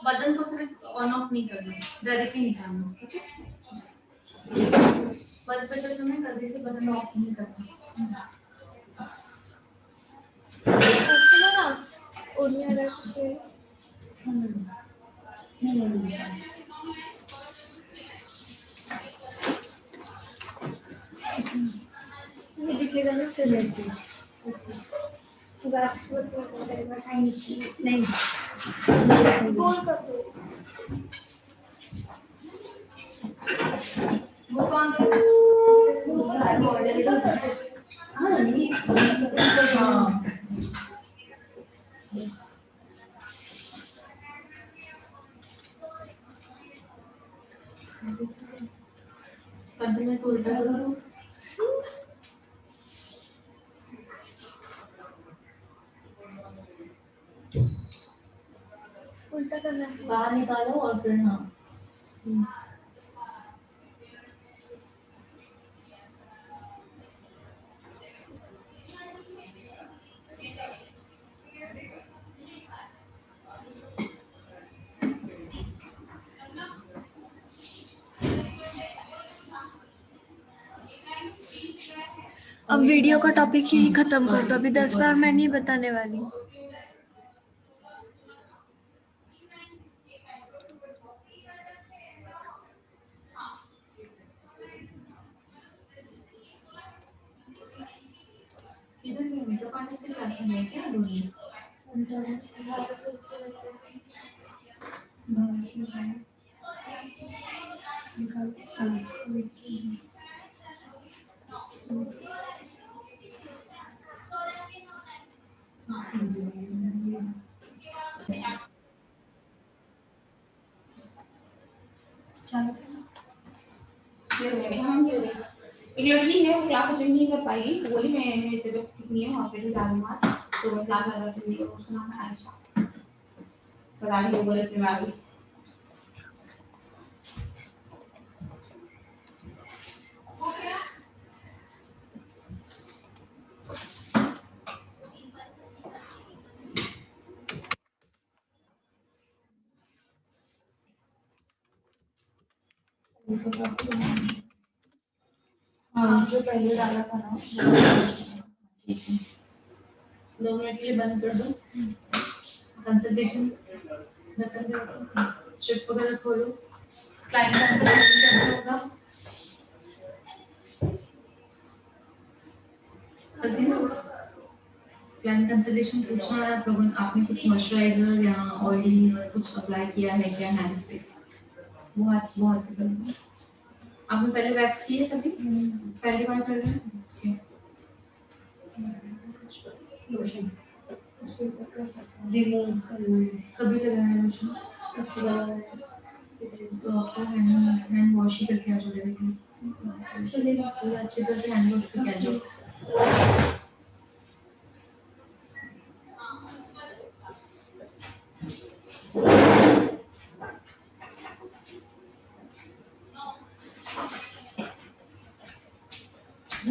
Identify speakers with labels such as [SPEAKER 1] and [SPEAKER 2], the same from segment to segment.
[SPEAKER 1] Button को सिर्फ on off नहीं करना, डायरेक्टली निकालना, ठीक है। बटन पे समय जल्दी से बटन ऑफ नहीं करना। दिखेगा ना फिर लेते वैक्स वगैरह साइन की नहीं गोल कर दो इसे। वो कौन है? हाँ नहीं हाँ कंटिन्यू उल्टा करो। उल्टा करना है, बाहर निकालो और फिर हाँ
[SPEAKER 2] अब वीडियो का टॉपिक ही खत्म कर दो, अभी 10 बार मैं नहीं बताने वाली।
[SPEAKER 1] इधर नहीं मेकअप आर्टिस्ट से क्लास में है क्या दोनों?
[SPEAKER 3] एक लड़की है वो क्लास अटेंड नहीं कर पाई, तो बोली मैं मेरी तबीयत ठीक नहीं है, हॉस्पिटल जा रही हूँ आज, तो मैं क्लास अटेंड नहीं करूँ। उसका नाम है आयशा, बता रही है बोले इसमें आ गई।
[SPEAKER 1] हाँ जो पहले डाला था ना 2 मिनट के लिए बंद कर दो। कंसल्टेशन स्ट्रिप वगैरह खोलो। क्लाइंट कंसल्टेशन कैसे होगा? क्लाइंट कंसल्टेशन पूछना है आपने कुछ मॉइस्चराइजर या ऑयली कुछ अप्लाई किया है क्या हैंड्स पे, वो हाथ से करो। आपने पहले वैक्स किए कभी? पहली बार कर रहे हैं? लोशन उसके ऊपर कर सकते हैं, रिमूव करना है। कभी लगाया लोशन? कब लगाया? तो आपको हैंड वॉश ही करके आ जाओगे। लेकिन चलिए अच्छी तरह से हैंड वॉश करके आ जाओ।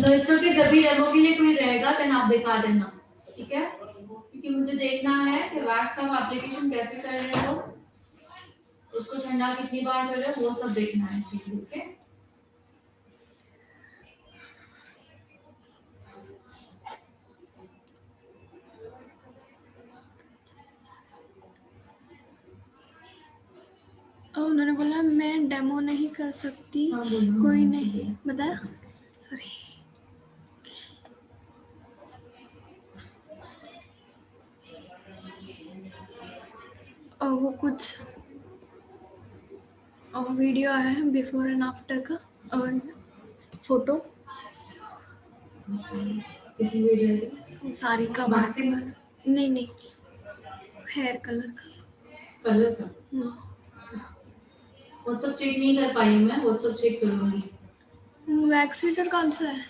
[SPEAKER 1] नोट्सों के जब भी डेमो के लिए कोई रहेगा तो आप दिखा देना, ठीक है? क्योंकि मुझे देखना है कि वैक्स आप एप्लीकेशन कैसे कर रहे हो, उसको ठंडा कितनी बार कर रहे हो, वो सब देखना है, ठीक है?
[SPEAKER 2] उन्होंने बोला मैं डेमो नहीं कर सकती।
[SPEAKER 1] हाँ,
[SPEAKER 2] कोई नहीं बताया। सॉरी और वो कुछ और वीडियो आया है बिफोर एंड आफ्टर का और फोटो
[SPEAKER 1] किसी भी
[SPEAKER 2] साड़ी का नहीं हेयर कलर
[SPEAKER 1] का व्हाट्सएप चेक नहीं कर पाई मैं, व्हाट्सएप चेक करूंगी।
[SPEAKER 2] वैक्स हीटर कौन सा है?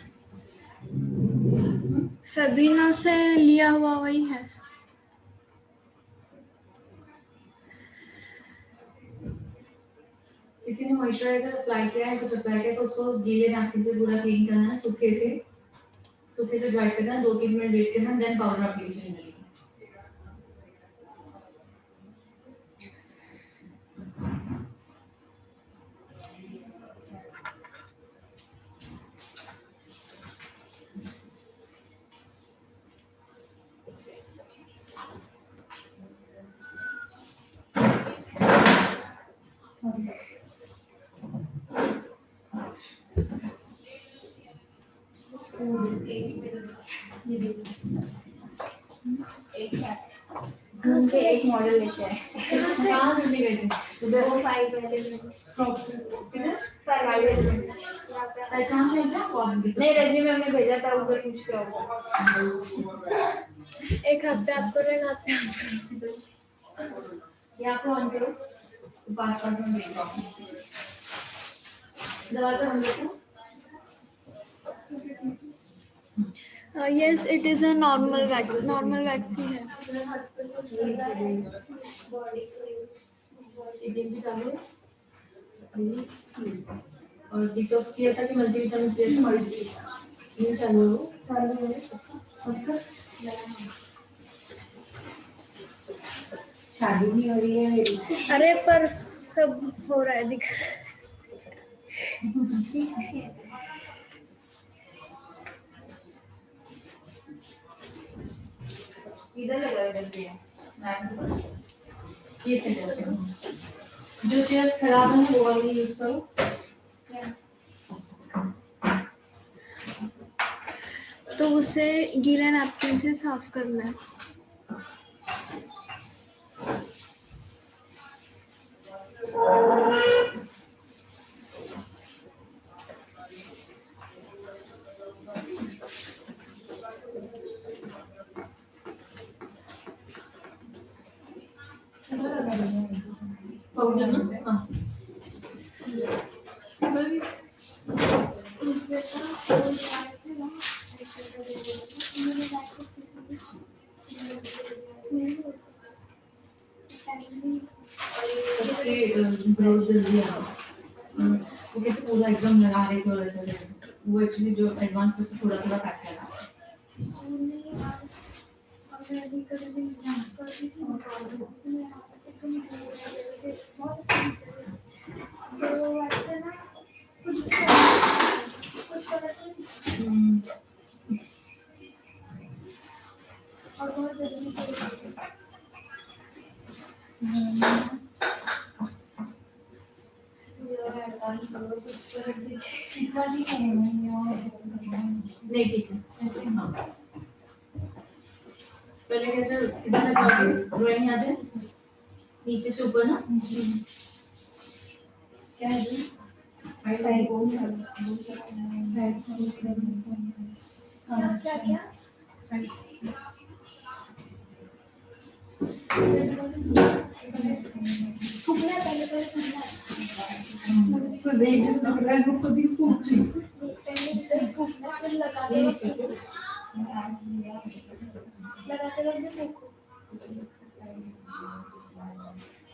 [SPEAKER 2] फेबिना से लिया हुआ वही है।
[SPEAKER 1] किसी ने मॉइस्चराइजर अप्लाई किया है, कुछ अप्लाई किया तो उसको गीले नैपकिन से पूरा क्लीन करना है, सूखे से ड्राई करना है, 2-3 मिनट वेट करना है, देन पाउडर एप्लीकेशन करेंगे।
[SPEAKER 3] घर से एक मॉडल लेके आए।
[SPEAKER 1] कहाँ ढूंढने गए थे? उधर
[SPEAKER 2] वो 5 वाले में।
[SPEAKER 1] किधर?
[SPEAKER 2] 5 वाले में।
[SPEAKER 1] पहचान नहीं था कौन?
[SPEAKER 3] नहीं, रजनी मैम ने भेजा था, उधर पूछ के आओ।
[SPEAKER 2] एक हफ्ते आपको रहेगा, हफ्ते आपको।
[SPEAKER 1] यहाँ पे ऑन करो, पास पास में देखो, दरवाजा बंद करो।
[SPEAKER 2] Yes, it is a normal wax. Normal wax ही है।
[SPEAKER 1] दिन भी चालू है और डिटॉक्स किया था कि मल्टीविटामिन किया था? ये चालू है। शादी नहीं हो रही है मेरी।
[SPEAKER 2] अरे पर सब हो रहा है, दिख रहा है।
[SPEAKER 3] इधर लगा इधर पे
[SPEAKER 1] ये सही है। जो चेयर्स खराब है वो वाली यूज करो।
[SPEAKER 2] तो उसे गीला नैपकिन से साफ करना है।
[SPEAKER 1] पाउडर ना? हाँ। ग्रोथ जल्दी आ वो कैसे पूरा एकदम लगा रहे थे और ऐसा वो एक्चुअली जो एडवांस में थोड़ा थोड़ा पैच लगा नहीं ठीक है ऐसे हाँ पहले कैसे इधर लगाओगे ड्राइंग याद है नीचे से ऊपर ना क्या है ये
[SPEAKER 2] क्या फूकना है, पहले फूकना है।
[SPEAKER 1] तो देख रहा है को भी फूक सी
[SPEAKER 2] पहले फूकना, फिर लगाते वक्त फूको।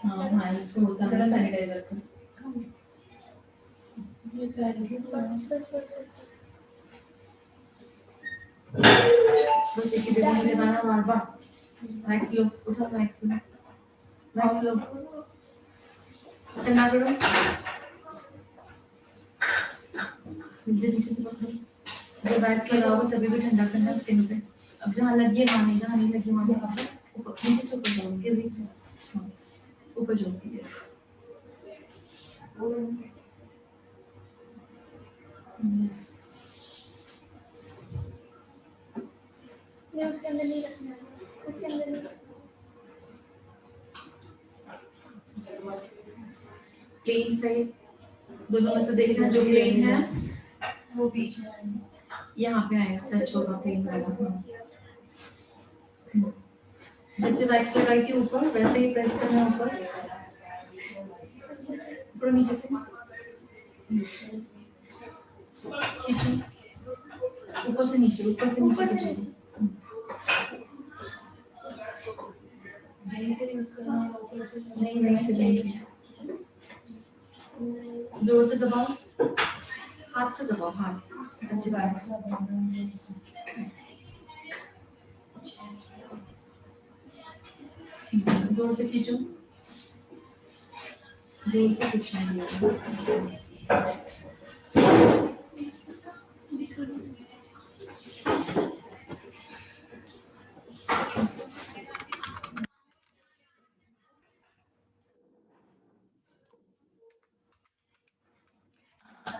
[SPEAKER 1] हाँ हाँ इसको होता है सैनिटाइजर का बस एक ही जगह में लगाना बार बार मैक्स लो उठा मैक्स लो ठंडा करो नीचे से पकड़ो जब मैक्स लगाओगे तभी भी ठंडा करना स्किन पे अब जहाँ लगी है वहाँ नहीं जहाँ नहीं लगी वहाँ नीचे से ऊपर जाओ गिर रही है ऊपर जाओ
[SPEAKER 2] नहीं, उसके अंदर नहीं रखना है, उसके अंदर नहीं।
[SPEAKER 1] प्लेन साइड दोनों में से देखना जो प्लेन है वो बीच में यहाँ पे आएगा टच होगा प्लेन वाला जैसे वैक्स लगाई थी ऊपर वैसे ही प्रेस करना ऊपर ऊपर नीचे से खींचो ऊपर से नीचे खींचो नहीं से जोर से दबाओ हाथ से दबाओ हाथ अच्छी बात जोर से खींचो जोर से खींचना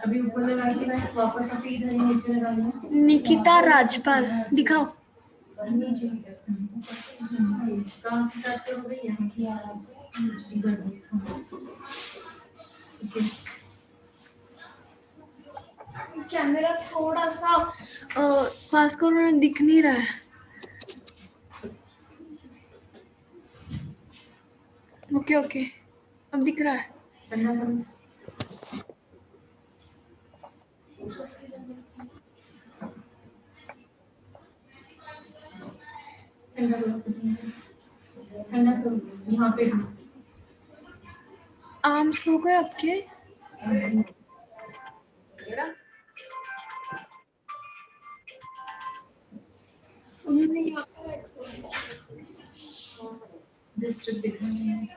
[SPEAKER 1] अभी ऊपर लगाई थी मैं, वापस आके इधर ही नीचे लगा लूँ।
[SPEAKER 2] निकिता राजपाल दिखाओ।
[SPEAKER 1] नीचे कहाँ से स्टार्ट करोगे? यहाँ से आराम से इधर ओके।
[SPEAKER 2] कैमरा थोड़ा सा पास करो, दिख नहीं रहा है। ओके ओके, अब दिख रहा है।
[SPEAKER 1] ठंडा करो। ठंडा करो, ठंडा करो, यहाँ पे भी।
[SPEAKER 2] आर्म्स हो गए आपके?
[SPEAKER 1] डिस्ट्रिक्ट दिख रहा है।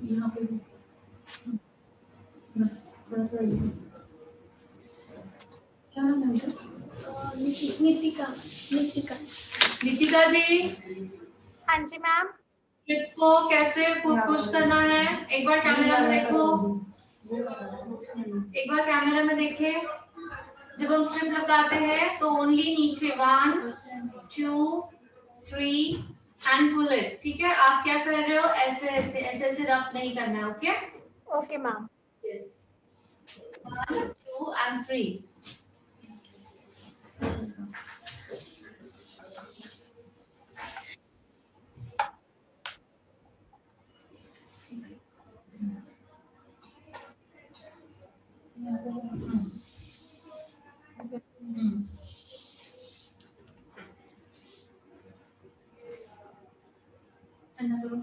[SPEAKER 1] यहाँ पे भी। बस थोड़ा सा ये। क्या नाम है इनका?
[SPEAKER 2] नितिका। नितिका।
[SPEAKER 1] नितिका जी,
[SPEAKER 4] हाँ जी मैम।
[SPEAKER 1] ट्रिप को कैसे पुश करना है? एक बार कैमरा में देखो, एक बार कैमरा में देखें। जब हम स्ट्रिप लगाते हैं तो ओनली नीचे 1 2 3 एंड पुल इट। ठीक है, आप क्या कर रहे हो? ऐसे ऐसे ऐसे ऐसे रफ नहीं करना है। Okay
[SPEAKER 4] okay ma'am.
[SPEAKER 1] 1 2 एंड 3। ठंडा करो।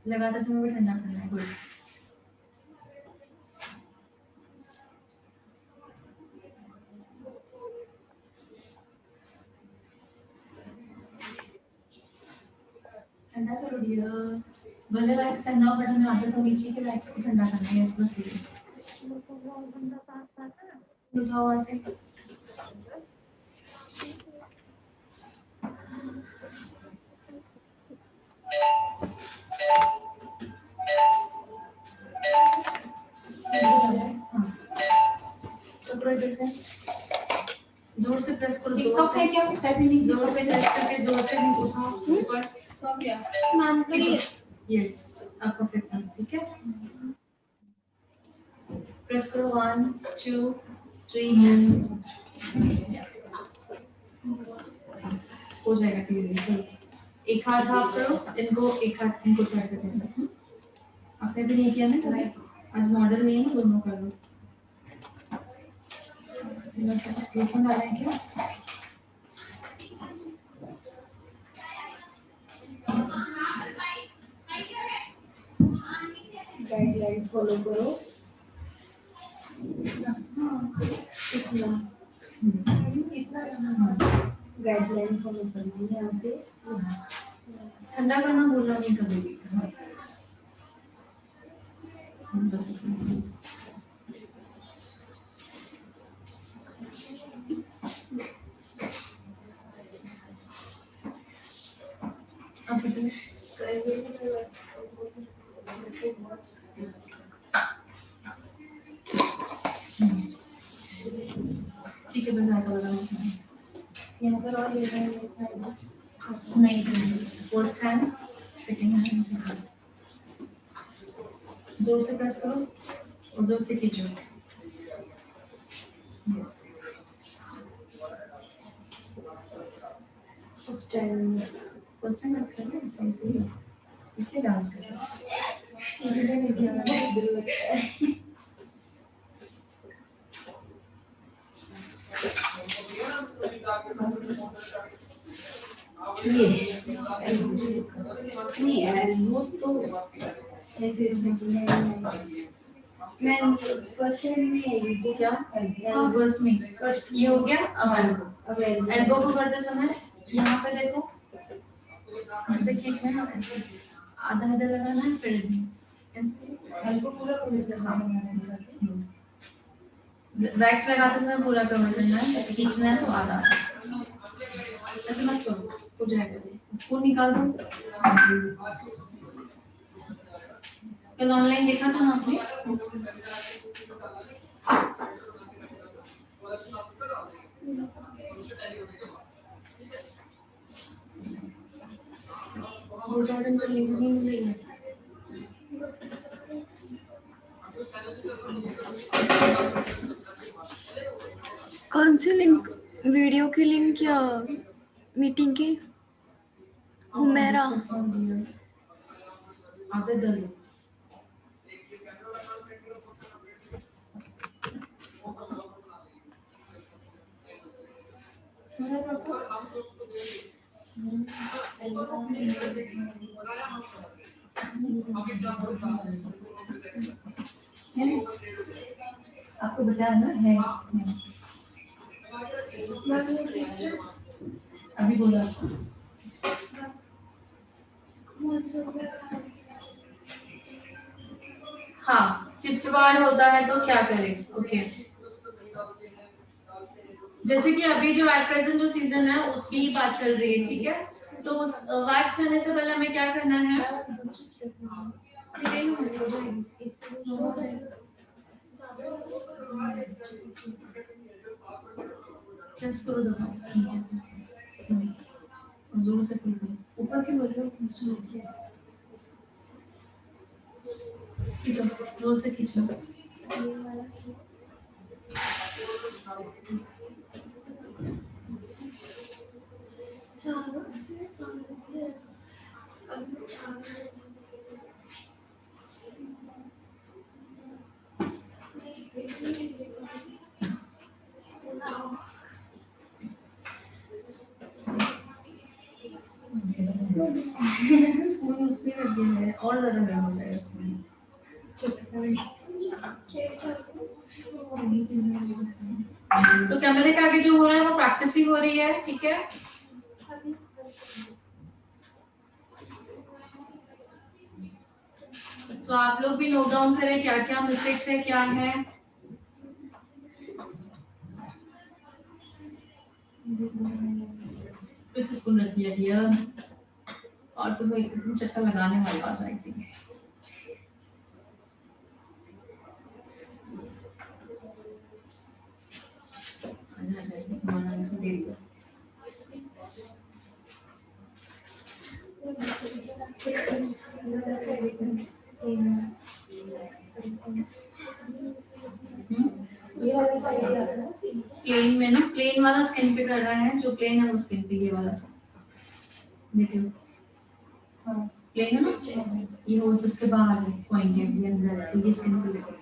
[SPEAKER 1] लगाते समय भी ठंडा करना है। गुड। ठंडा करो डियर। भले वैक्स है ना, बट हमें आदत होनी चाहिए कि वैक्स को ठंडा करना है। इसमें से उठाओ ऐसे। पकड़ो जैसे, जोर से प्रेस करो।
[SPEAKER 3] एक कप है क्या? सेटिंग
[SPEAKER 1] जोर से प्रेस करके जोर से उठाओ ऊपर।
[SPEAKER 3] कप क्या?
[SPEAKER 2] Ma'am please.
[SPEAKER 1] यस, आपका फिट है। ठीक है, प्रेस करो 1 2 3 हो जाएगा। धीरे एक हाथ हाफ करो, इनको एक हाथ इनको ट्राई करते हैं। आपने भी नहीं किया ना कभी? आज मॉडल नहीं है, दोनों कर लो। स्क्रीन डालें क्या? गाइडलाइन फॉलो करो। गाइडलाइन फॉलो करना है। यहाँ से ठंडा करना भूलना नहीं कभी भी। बस ठीक है, बस आपको लगा यहाँ पर और ले रहे हैं। नहीं, फर्स्ट हैंड सेकंड हैंड जोर से प्रेस करो और जोर से खींचो। फर्स्ट टाइम डांस कर रहे हैं, इसलिए डांस कर रहे हैं। ये नहीं एल्बो तो ऐसे मैं फर्स्ट टाइम में एल्बो क्या एल्बोस में फर्स्ट ये हो गया। अब एल्बो को करते समय यहाँ पे देखो, ऐसे खींचना है, ऐसे आधा आधा लगाना है, फिर ऐसे हमको पूरा कवर करना है। वैक्स लगाते समय पूरा कवर करना है, खींचना है तो आधा ऐसे मत करो, हो जाएगा। स्पून निकाल दो। कल ऑनलाइन देखा था ना आपने? वो जॉर्डन से लिंक नहीं मिल रही है।
[SPEAKER 2] कौन सी लिंक? वीडियो की लिंक या मीटिंग की? मेरा
[SPEAKER 1] आगे डालो। आपको बताया ना है। अभी बोला। हाँ, चिपचिपाहट होता है तो क्या करें? ओके, जैसे कि अभी जो एट प्रेजेंट जो सीजन है उसकी बात चल रही है, ठीक है? तो उस वैक्स करने से पहले हमें क्या करना है? प्रेस करो दबाओ नीचे से, जोर से पकड़ो ऊपर की बोलो, खींचो जोर से खींचो। स्पून उसमें रख दिया है और ज्यादा गर्म हो जाएगा स्पून। सो कैमरे के आगे जो हो रहा है वो प्रैक्टिस ही हो रही है, ठीक है? सो आप लोग भी नोट डाउन करें क्या क्या मिस्टेक्स है, क्या है। इस स्पून रख दिया गया और तुम्हें चक्कर लगाने वाली बात आई थी। प्लेन में ना, प्लेन वाला स्किन पे कर रहा है, जो प्लेन है वो स्किन पे, ये वाला देखिए। हाँ प्लेन है ना, ये होल्स इसके बाहर है, पॉइंट है ये अंदर है, तो ये स्किन पे देखो।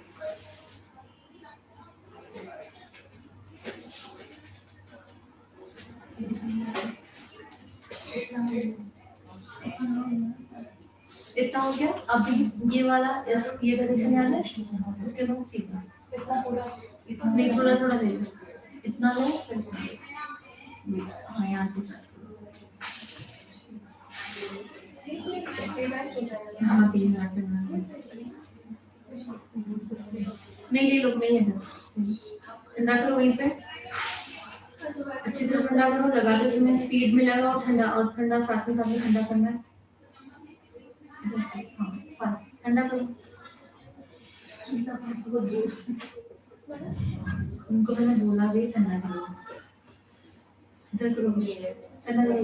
[SPEAKER 1] इतना हो गया। अभी ये वाला इस ये डायरेक्शन याद है, उसके बाद सीधा इतना पूरा, नहीं थोड़ा थोड़ा ले लो, इतना लो। हाँ यहाँ से स्टार्ट करो। हाँ 3 मिनट में नहीं, ये लोग नहीं है, ठंडा करो वहीं पे, अच्छी तरह ठंडा करो। लगाते समय स्पीड में लगाओ, ठंडा और ठंडा साथ में ठंडा करना है। हाँ बस ठंडा करो, बहुत दूर से। उनको मैंने बोला भी ठंडा करो, इधर करो, ठंडा करो।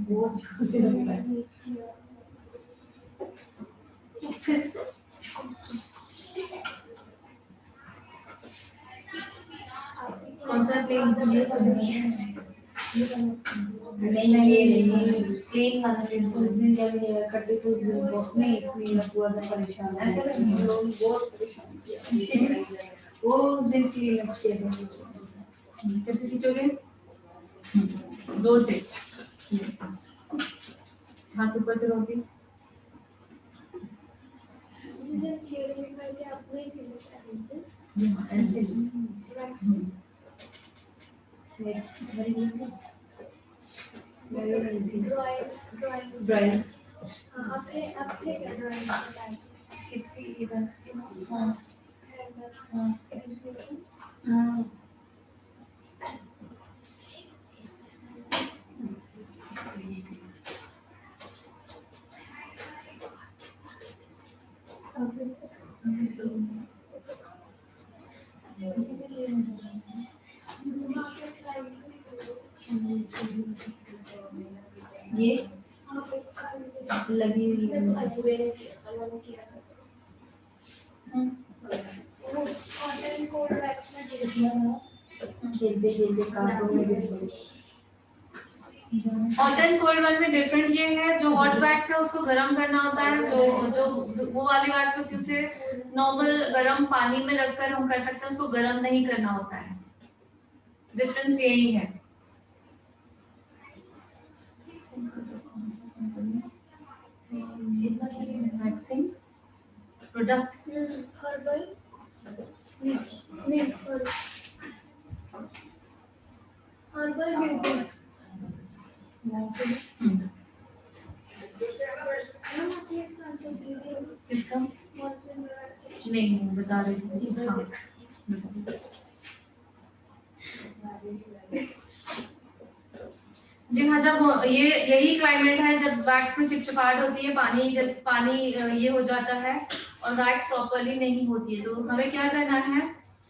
[SPEAKER 1] वो कौन सा प्लेन नहीं, ये प्लेन वाला प्लेन। उस दिन जब ये कटी तो उसने इतनी हुआ था परेशान, ऐसे नहीं लोग बहुत परेशान, वो दिन की लगती है। कैसे खींचोगे? जोर से, हाथ ऊपर करोगे। ऐसे ड्राइंग्स किसकी इवेंट्स की? हाँ हाँ हाँ। ये लगी हुई है।
[SPEAKER 3] हॉट एंड कोल्ड वन में डिफरेंट ये है, जो हॉट वैक्स है उसको गर्म करना होता है, जो जो वो वाली वैक्स होती है उसे नॉर्मल गर्म पानी में रखकर हम कर सकते हैं, उसको गर्म नहीं करना होता है। डिफरेंस यही है।
[SPEAKER 1] वैक्सिंग
[SPEAKER 3] प्रोडक्ट
[SPEAKER 2] हर्बल नहीं सॉरी हर्बल ब्यूटी
[SPEAKER 3] किसका नहीं बता रही हूँ। हाँ जी हाँ, जब ये यही क्लाइमेट है जब वैक्स में चिपचिपाहट होती है, पानी जैसे पानी ये हो जाता है और वैक्स प्रॉपर्ली नहीं होती है, तो हमें क्या करना है।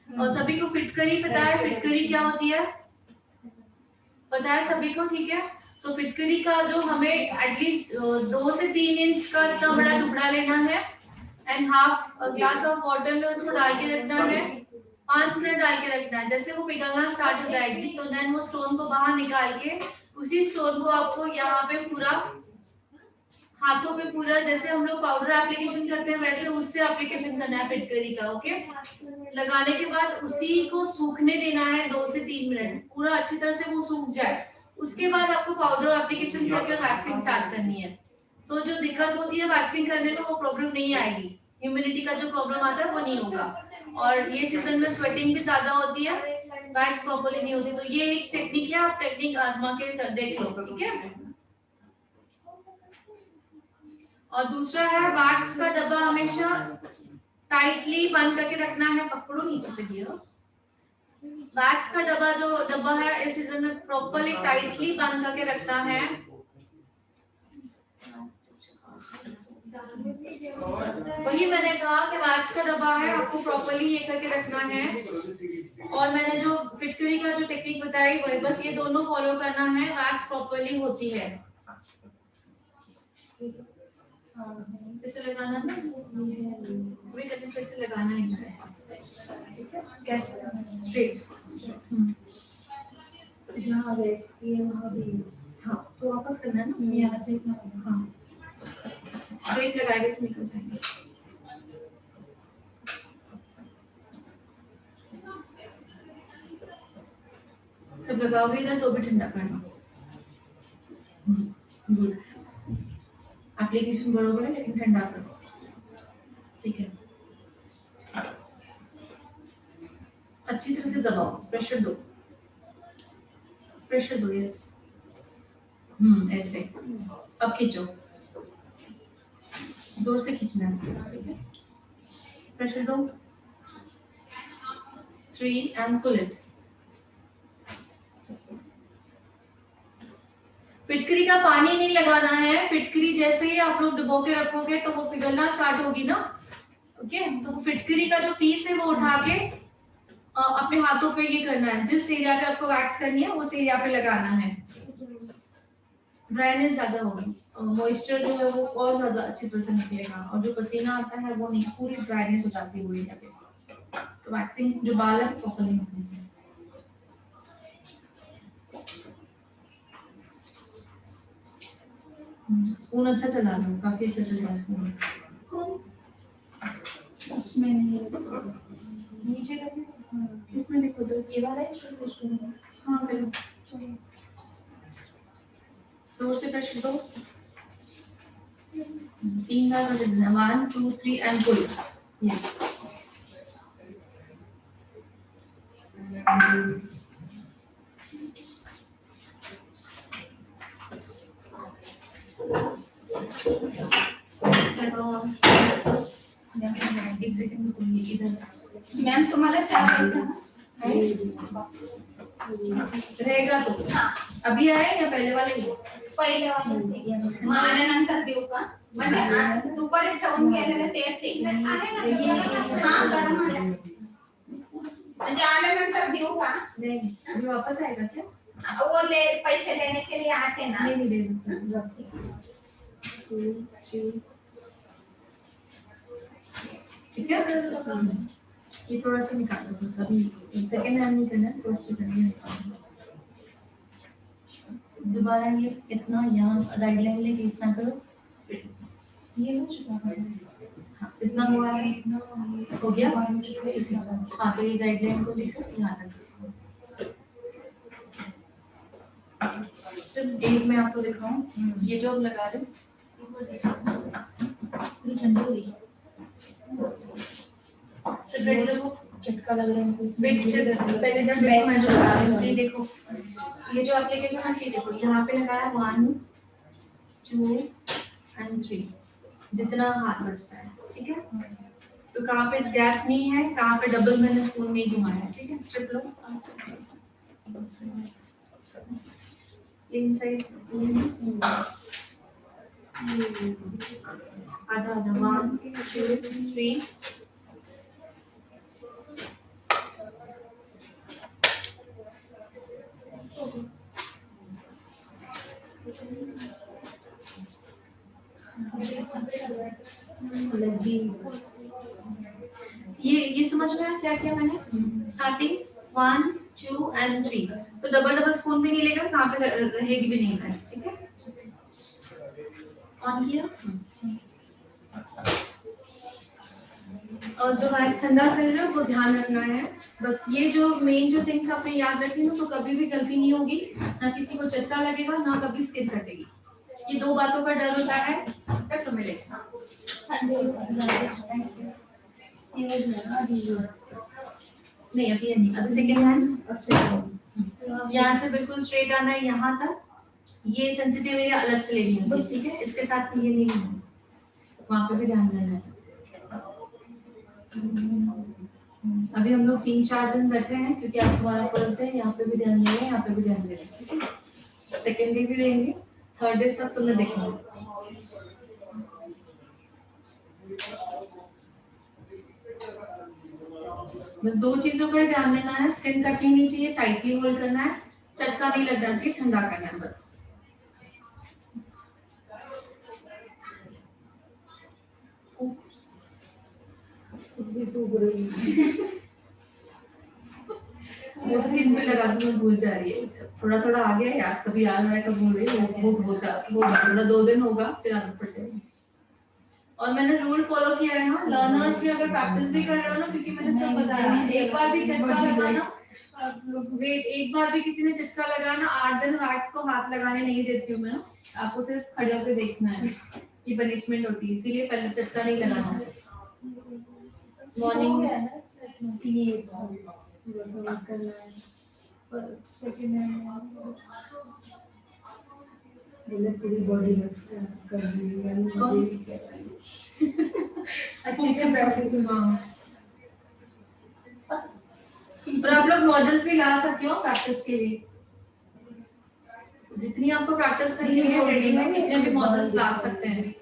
[SPEAKER 3] और सभी को फिटकरी पता है, फिटकरी क्या होती है पता है सभी को? ठीक है, सो फिटकरी का जो हमें एटलीस्ट 2 से 3 इंच का इतना बड़ा टुकड़ा लेना है and half glass of water में उसको डाल के रखना है, 5 मिनट डाल के रखना है। जैसे वो पिघलना स्टार्ट हो जाएगी तो देन वो स्टोन को बाहर निकाल के उसी स्टोन को आपको यहाँ पे पूरा हाथों पे पूरा, जैसे हम लोग पाउडर एप्लीकेशन करते हैं वैसे उससे एप्लीकेशन करना है फिटकरी का। ओके, लगाने के बाद उसी को सूखने देना है 2 से 3 मिनट, पूरा अच्छी तरह से वो सूख जाए। उसके बाद आपको पाउडर एप्लीकेशन करके वैक्सिंग स्टार्ट करनी है। सो जो दिक्कत होती है वैक्सिंग करने में वो प्रॉब्लम नहीं आएगी, ह्यूमिडिटी का जो प्रॉब्लम आता है वो नहीं होगा। और ये सीजन में स्वेटिंग भी ज्यादा होती है, वैक्स प्रॉपर्ली नहीं होती, तो ये एक टेक्निक है, आप टेक्निक आजमा के देख लो। ठीक है, और दूसरा है वैक्स का डब्बा हमेशा टाइटली बंद करके रखना है। पकड़ो नीचे से गिरो। वैक्स का डब्बा जो डब्बा है इस सीजन में प्रॉपर्ली टाइटली बंद करके रखना है। वही मैंने कहा कि वैक्स का डब्बा है, आपको प्रॉपर्ली ये करके रखना है। और मैंने जो फिटकरी का जो टेक्निक बताई वही, बस ये दोनों फॉलो करना है, वैक्स प्रॉपर्ली होती है। कैसे लगाना है, वही करके कैसे लगाना है, कैसे स्ट्रेट।
[SPEAKER 1] यहाँ वैक्स की है वहाँ भी।
[SPEAKER 3] हाँ, तो वापस करना है ना, यहाँ से हाँ स्ट्रेट लगाएंगे तो निकल जाएंगे। सब लगाओगे इधर तो भी ठंडा करना। गुड, एप्लीकेशन बरोबर है लेकिन ठंडा करो। ठीक है, अच्छी तरह से दबाओ, प्रेशर दो, प्रेशर दो। यस, ऐसे। अब खींचो, जोर से खींचना है। प्रेशर दो, 3 and pull it। फिटकरी का पानी नहीं लगाना है, फिटकरी जैसे ही आप लोग डुबो के रखोगे तो वो पिघलना स्टार्ट होगी ना। ओके, तो फिटकरी का जो पीस है वो उठा के अपने हाथों पे ये करना है, जिस एरिया पे आपको वैक्स करनी है उस एरिया पे लगाना है। ड्राइनेस ज्यादा होगी, मॉइस्चर जो है वो और ज्यादा अच्छी तरह से निकलेगा, और जो पसीना आता है वो नहीं, पूरी ड्राइनेस हो जाती है वो एरिया पे, तो वैक्सिंग जो बाल है प्रॉपर्ली होती है। स्पून अच्छा चला रहे हो, काफी अच्छा चल रहा है स्पून।
[SPEAKER 1] उसमें नहीं
[SPEAKER 3] नीचे करके इसमें देखो तो ये वाला है। हाँ करो, जोर से प्रेशर दो, 3 बार, 1 2 3 and pull। यस। लगाओ आप। एग्जीक्यूटिव इधर
[SPEAKER 2] मैम तुम्हाला चहा प्यायचा ना?
[SPEAKER 3] रहेगा तो।
[SPEAKER 2] हाँ,
[SPEAKER 3] अभी आए या पहले वाले ही?
[SPEAKER 2] पहिले वापस मग आल्यानंतर देऊ का? म्हणजे दुपारी ठेवून गेलेलं तेच आहे ना? हाँ, गरम आहे. म्हणजे आल्यानंतर देऊ का?
[SPEAKER 3] नहीं अभी वापस आएगा क्या?
[SPEAKER 2] वो ले पैसे लेने के लिए आते ना.
[SPEAKER 3] नहीं दे दो। ठीक है ये थोड़ा सा निकाल दो अभी सेकंड हैंड नहीं करना है फर्स्ट करना है। दोबारा ये इतना यहाँ गाइडलाइन लेके इतना करो ये हो चुका है। हाँ जितना हुआ है हो गया हाँ तो ये गाइडलाइन को लिखो यहाँ तक। सिर्फ एक मैं आपको दिखाऊं ये जो अब लगा रहे हो पूरी ठंडी हो गई। सिर्फ रेडी रखो
[SPEAKER 1] झटका लग रहा है
[SPEAKER 3] वेट स्टेप पहले जब देखो मैं जो बता रही हूँ सी देखो ये जो एप्लीकेशन है सी देखो यहाँ पे लगाया 1 2 and 3 जितना हाथ बचता है ठीक है तो कहाँ पे गैप नहीं है कहाँ पे डबल मैंने स्पून नहीं घुमाया है ठीक है स्ट्रिप लो इनसाइड आधा आधा 1 2 3 ये समझ में आया क्या किया मैंने स्टार्टिंग 1 2 and 3 तो डबल डबल स्पून भी नहीं लेगा कहाँ पे रहेगी भी नहीं गाइस ठीक है ऑन किया और जो राइस ठंडा कर रहे हो वो ध्यान रखना है बस ये जो मेन जो थिंग्स आपने याद रखी ना तो कभी भी गलती नहीं होगी ना किसी को झटका लगेगा ना कभी स्किन कटेगी ये दो बातों का डर होता है तब तुम्हें लिखना नहीं अभी नहीं अभी सेकेंड हैंड यहाँ से बिल्कुल स्ट्रेट आना है यहाँ तक ये सेंसिटिव एरिया अलग से लेनी है ठीक है इसके साथ ये नहीं है वहाँ पे भी ध्यान देना है अभी हम लोग 3-4 दिन बैठे हैं क्योंकि आज तुम्हारा फर्स्ट डे यहाँ पे भी ध्यान देंगे यहाँ पे भी ध्यान देंगे ठीक है सेकेंड डे भी देंगे थर्ड डे सब तुम्हें देखना दो चीजों का ध्यान देना है स्किन कटनी नहीं चाहिए टाइटली होल्ड करना है चटका नहीं लगना चाहिए ठंडा करना है बस वो स्किन पे लगा दूँ भूल जा रही है थोड़ा थोड़ा आ गया यार कभी याद आया कब भूल रही वो होगा थोड़ा 2 दिन होगा फिर आदत पड़ जाएगी और मैंने रूल फॉलो किया है ना लर्नर्स भी अगर प्रैक्टिस भी कर रहे हो ना क्योंकि मैंने सब बताया एक बार भी झटका लगाना वेट एक बार भी किसी ने झटका लगाना 8 दिन वैक्स को हाथ लगाने नहीं देती हूँ मैं आपको सिर्फ खड़े होकर देखना है ये पनिशमेंट होती है इसीलिए पहले झटका नहीं लगाना मॉर्निंग
[SPEAKER 1] पूरी बॉडी कर
[SPEAKER 3] अच्छे से प्रैक्टिस और आप लोग मॉडल्स भी ला सकते हो प्रैक्टिस के लिए जितनी आपको प्रैक्टिस करनी है रेडीमेड कितने भी मॉडल्स ला सकते हैं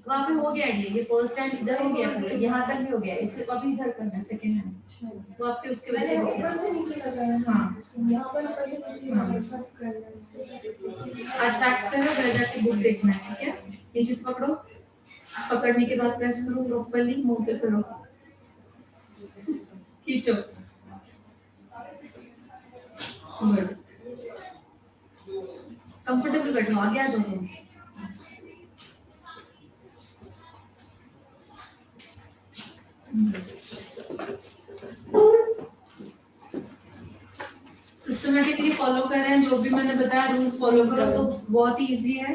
[SPEAKER 3] वहाँ पे हो गया आइडिया ये फर्स्ट हैंड इधर हो गया पूरा यहाँ तक भी हो गया इससे अभी इधर करना है सेकंड हैंड वो आपके उसके वजह से ऊपर से नीचे लगाना हां यहाँ पर ऊपर से नीचे आज टैक्स करना घर जाके बुक देखना है ठीक है नीचे से पकड़ो पकड़ने के बाद प्रेस करो प्रॉपर्ली मुंह पे करो खींचो गुड कंफर्टेबल बैठो आगे आ जाओ सिस्टमैटिकली फॉलो कर रहे हैं जो भी मैंने बताया रूल फॉलो करो तो बहुत ही इजी है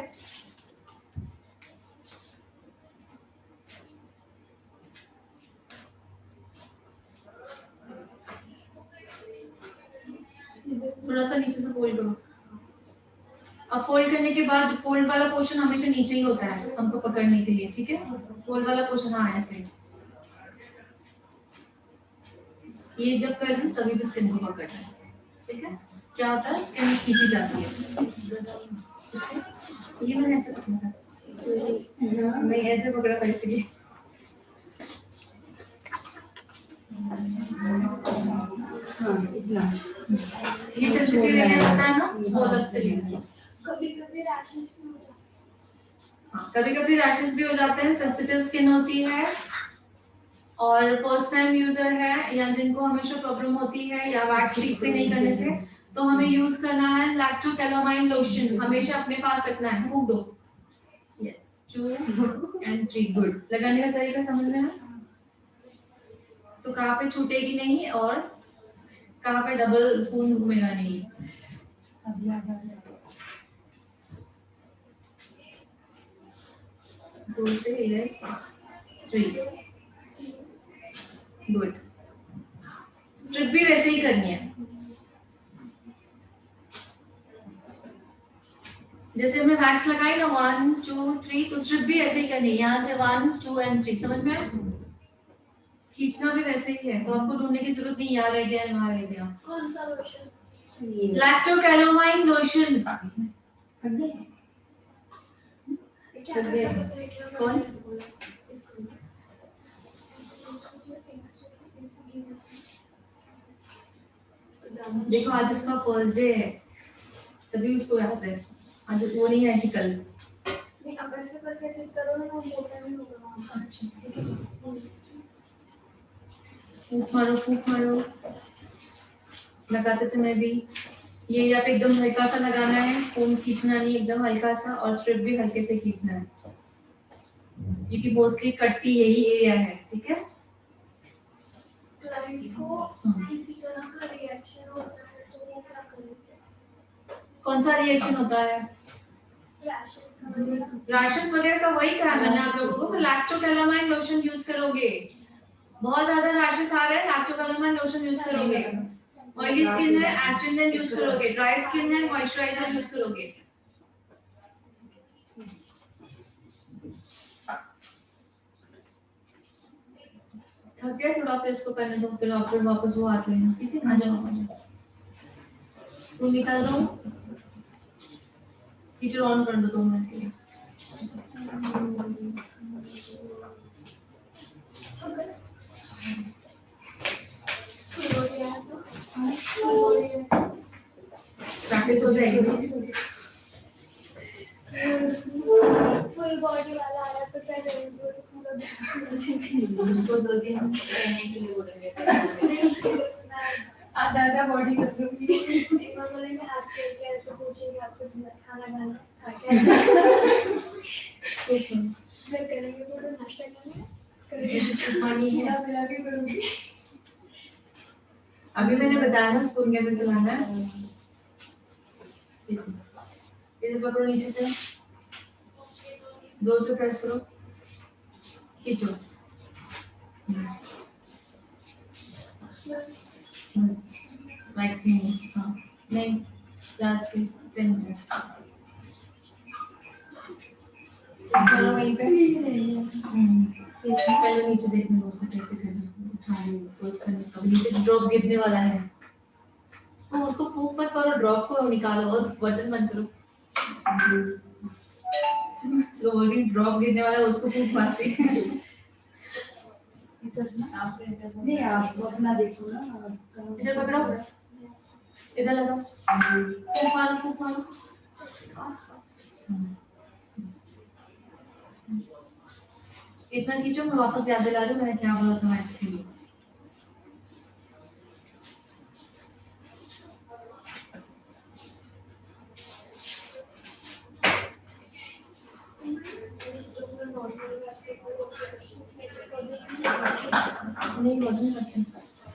[SPEAKER 3] थोड़ा सा नीचे से फोल्ड करो अब फोल्ड करने के बाद फोल्ड वाला पोर्शन हमेशा नीचे ही होता है हमको पकड़ने के लिए, ठीक है? फोल्ड वाला पोर्शन हाँ ऐसे, ये जब कर लूं तभी भी स्किन को पकड़ना है, ठीक है? क्या होता है, स्किन खींची जाती है। ये मैंने ऐसे पकड़ा था, मैं ऐसे पकड़ा था इसलिए। ये सेंसिटिव एरिया होता है ना, वो अलग से लेना है।
[SPEAKER 1] कभी-कभी रैशेस
[SPEAKER 3] कभी-कभी रैशेस भी हो जाते हैं, सेंसिटिव स्किन होती है और फर्स्ट टाइम यूजर है या जिनको हमेशा प्रॉब्लम होती है या वैक्स ठीक से नहीं करने से, तो हमें यूज करना है लैक्टोकैलामाइन लोशन, हमेशा अपने पास रखना है। फूंक दो, यस 2 and 3 गुड। लगाने का तरीका समझ में है? तो कहाँ पे छूटेगी नहीं और कहाँ पे डबल स्पून घूमेगा नहीं। दो से यस 3 गुड। स्ट्रिप भी वैसे ही करनी है जैसे हमने वैक्स लगाई ना 1 2 3, तो स्ट्रिप भी ऐसे ही करनी है, यहाँ से 1 2 and 3। समझ में आया? खींचना भी वैसे ही है, तो आपको ढूंढने की जरूरत नहीं, यहाँ रह गया वहाँ रह गया।
[SPEAKER 1] कौन सा लोशन?
[SPEAKER 3] लैक्टोकैलामाइन लोशन। कौन? देखो आज उसका फर्स्ट डे है तभी उसको याद है, आज वो नहीं है कि कल।
[SPEAKER 1] नहीं, अब ऐसे करके ऐसे करो ना, वो टाइम नहीं होगा।
[SPEAKER 3] अच्छा फूक मारो लगाते समय भी ये या पे एकदम हल्का सा लगाना है, स्पून खींचना नहीं, एकदम हल्का सा, और स्ट्रिप भी हल्के से खींचना है क्योंकि मोस्टली कट्टी यही एरिया है, ठीक है?
[SPEAKER 1] क्लाइंट को किसी तरह का रिएक्शन होता है तो वो क्या करेंगे?
[SPEAKER 3] कौन सा रिएक्शन होता है?
[SPEAKER 1] रैशेस का वगैरह?
[SPEAKER 3] रैशेस वगैरह का वही कहा मैंने आप लोगों को, लैक्टोकैलामाइन लोशन यूज करोगे। बहुत ज्यादा रैशेस आ रहे हैं, लैक्टोकैलामाइन लोशन यूज करोगे। ऑयली स्किन है एस्ट्रिंजेंट यूज करोगे, ड्राई स्किन है मॉइस्चराइजर यूज करोगे। थक गए थोड़ा, फिर इसको करने दो, फिर आप फिर वापस वो आते हैं, ठीक है? आ जाओ इसको निकाल दो, हीटर ऑन कर दो 2 मिनट के लिए। प्रैक्टिस हो जाएगी।
[SPEAKER 1] फुल बॉडी वाला आ रहा तो क्या करेंगे?
[SPEAKER 3] उसको 2 दिन रहने के लिए बोलेंगे, आधा बॉडी कर दूंगी।
[SPEAKER 1] एक बार बोलेंगे आपके क्या, तो पूछेंगे आपको खाना खाना खा के फिर करेंगे, बोलो नाश्ता करेंगे,
[SPEAKER 3] पानी है
[SPEAKER 1] मिला के करूंगी।
[SPEAKER 3] अभी मैंने बताया ना स्पून कैसे चलाना है। इधर पकड़ो, नीचे से जोर से प्रेस करो, खींचो, बस वैक्स नहीं, हाँ नहीं, लास्ट 10 मिनट्स वहीं पे। पहले नीचे देखने दो उसको कैसे करना है, फर्स्ट टाइम उसका नीचे ड्रॉप गिरने वाला है, तो उसको फूंक मत करो, ड्रॉप को निकालो और बटन बंद करो। सॉरी ड्रॉप गिरने वाला है, उसको फूंक मारते हैं।
[SPEAKER 5] नहीं आप अपना देखो ना,
[SPEAKER 3] इधर पकड़ो, इधर लगाओ, फूंक मारो इतना खींचो। मैं वापस याद दिला दूं मैंने क्या बोला था मैथ्स के लिए। नहीं वजन करते हैं,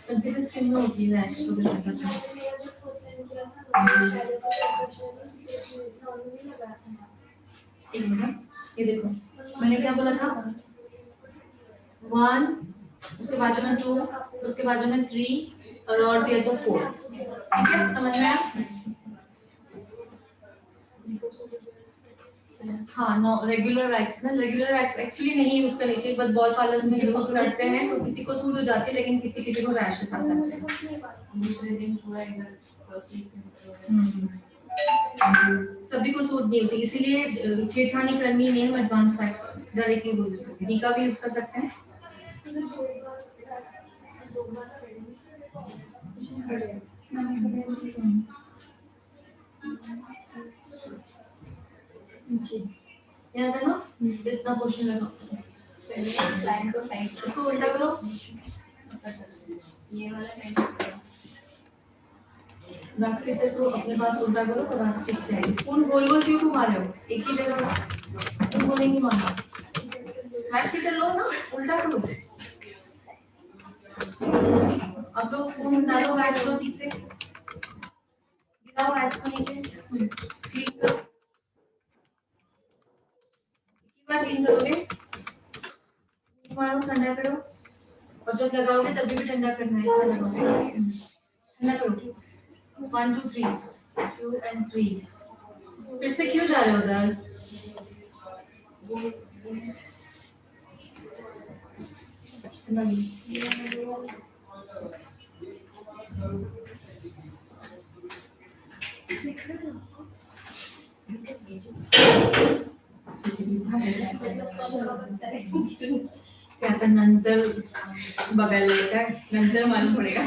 [SPEAKER 3] कंसीडर स्किन में होती है रैश वगैरह करते हैं। एक मिनट, ये देखो मैंने क्या बोला था, 1 उसके बाद में 2 उसके बाद में 3 और दिया तो 4, ठीक है? समझ में आया? हाँ नो रेगुलर वैक्स ना, रेगुलर वैक्स एक्चुअली नहीं यूज करनी चाहिए, बट बॉल पार्लर्स में यूज करते हैं तो किसी को सूट हो जाती है, लेकिन किसी किसी को रैशेस आ जाते हैं।
[SPEAKER 1] दूसरे दिन पूरा इधर
[SPEAKER 3] सभी को सूट नहीं होती, इसीलिए छेड़छाड़ी करनी नहीं है, एडवांस वैक्स डायरेक्टली यूज करते हैं। टीका भी यूज कर सकते हैं। यहाँ देखो इतना पोर्शन लगाओ,
[SPEAKER 1] पहले साइड को साइड
[SPEAKER 3] इसको उल्टा करो,
[SPEAKER 1] ये वाला साइड
[SPEAKER 3] वैक्स सीटर को अपने पास उल्टा करो और वैक्स स्टिक से आएगी। स्पून गोल गोल क्यों घुमा रहे हो, एक ही जगह तुमको नहीं घुमाना। वैक्स सीटर लो ना, उल्टा करो। अब तो स्पून डालो वैक्स को ठीक से, गिराओ वैक्स को नीचे, क्लीन करो। क्लीन करोगे, मारो, ठंडा करो, और जब लगाओगे तभी भी ठंडा करना है। ठंडा करो। 1 2 3 2 and 3। फिर से क्यों जा रहे हो उधर? क्या था, नंतर बघायला का नंतर मालूम पडेगा।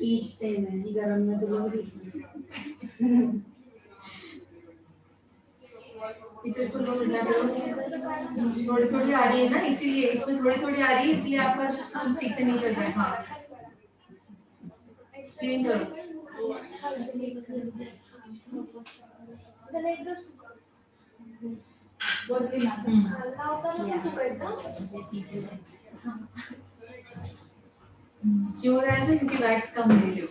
[SPEAKER 5] ईच टाइम है गरम में तो लोग
[SPEAKER 3] इधर को लोग उल्टा करो, थोड़ी थोड़ी आ रही है ना, इसीलिए इसमें थोड़ी थोड़ी आ रही है, इसलिए आपका जो स्पून ठीक से नहीं चल रहा है। हाँ क्लीन करो।
[SPEAKER 1] बोलते ना
[SPEAKER 3] क्यों हो रहा है ऐसे? क्योंकि वैक्स कम ले रहे हो।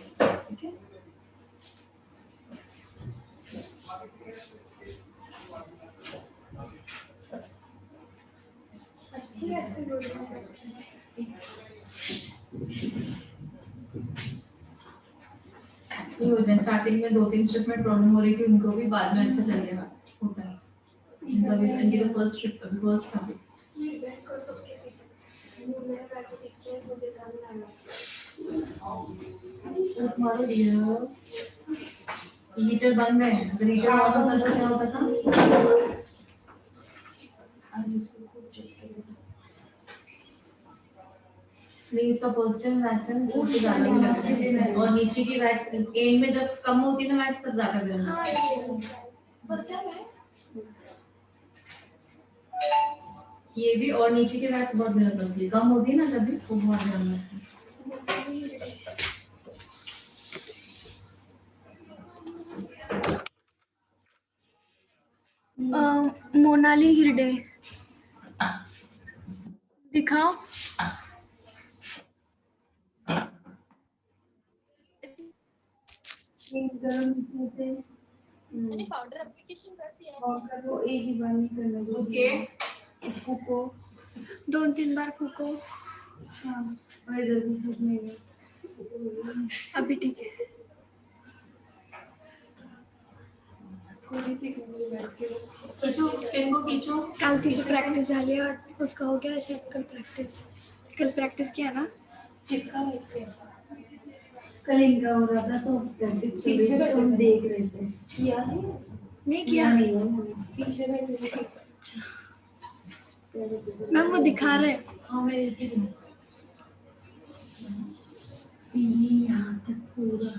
[SPEAKER 3] ठीक है, ये हो जाए। स्टार्टिंग में 2-3 स्ट्रिप में प्रॉब्लम हो रही थी उनको भी, बाद में अच्छा चलेगा, होता है। इनका भी इनकी तो फर्स्ट स्ट्रिप फर्स्ट था। मारो डियर, हीटर बंद है, अगर हीटर ऑन होता तो क्या होता था? नहीं, इसका फर्स्ट टाइम वैक्स है, सबसे ज्यादा भी लगता है, और नीचे की वैक्स एंड में जब कम होती है ना वैक्स, तब ज्यादा गर्म होता है। ये भी, और नीचे की वैक्स बहुत गर्म होती है, कम होती है ना जब भी, वो बहुत गर्म होती है।
[SPEAKER 6] मोनाली हिरडे दिखाओ।
[SPEAKER 4] मैंने पाउडर एप्लीकेशन कर दिया है।
[SPEAKER 5] कर लो, एक ही बार नहीं करना दो
[SPEAKER 3] ओके,
[SPEAKER 5] फूको।
[SPEAKER 6] 2-3 बार फूको।
[SPEAKER 5] हाँ और इधर भी फूकने में
[SPEAKER 6] अभी ठीक है।
[SPEAKER 5] थोड़ी सी कमरे बैठ के
[SPEAKER 3] खींचो स्किन को, खींचो।
[SPEAKER 6] काल तिची प्रॅक्टिस झाली और उसका हो गया शायद कल प्रॅक्टिस किया ना।
[SPEAKER 5] किसका है? कल इनका हो रहा था तो प्रैक्टिस पीछे तो हम देख रहे थे। किया
[SPEAKER 6] नहीं किया,
[SPEAKER 5] नहीं है पीछे बैठे थे।
[SPEAKER 6] मैम वो दिखा रहे हैं।
[SPEAKER 3] हाँ मैं एक ही
[SPEAKER 5] यहाँ तक पूरा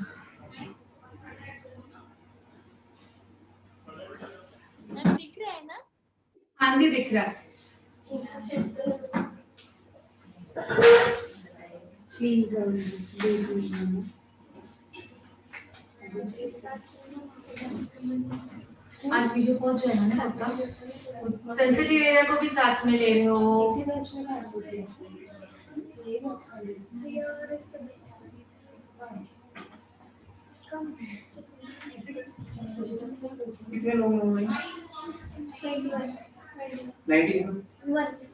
[SPEAKER 4] मैम दिख रहा है ना?
[SPEAKER 3] हाँ जी दिख रहा है।
[SPEAKER 5] प्लीज देख लीजिए।
[SPEAKER 3] आज वीडियो पहुंच जाएगा ना पक्का। सेंसिटिव एरिया को भी साथ में ले रहे हो।
[SPEAKER 5] इसी बैच में ना होते हैं। ये बैच खाली
[SPEAKER 3] कितने लोग हो गए?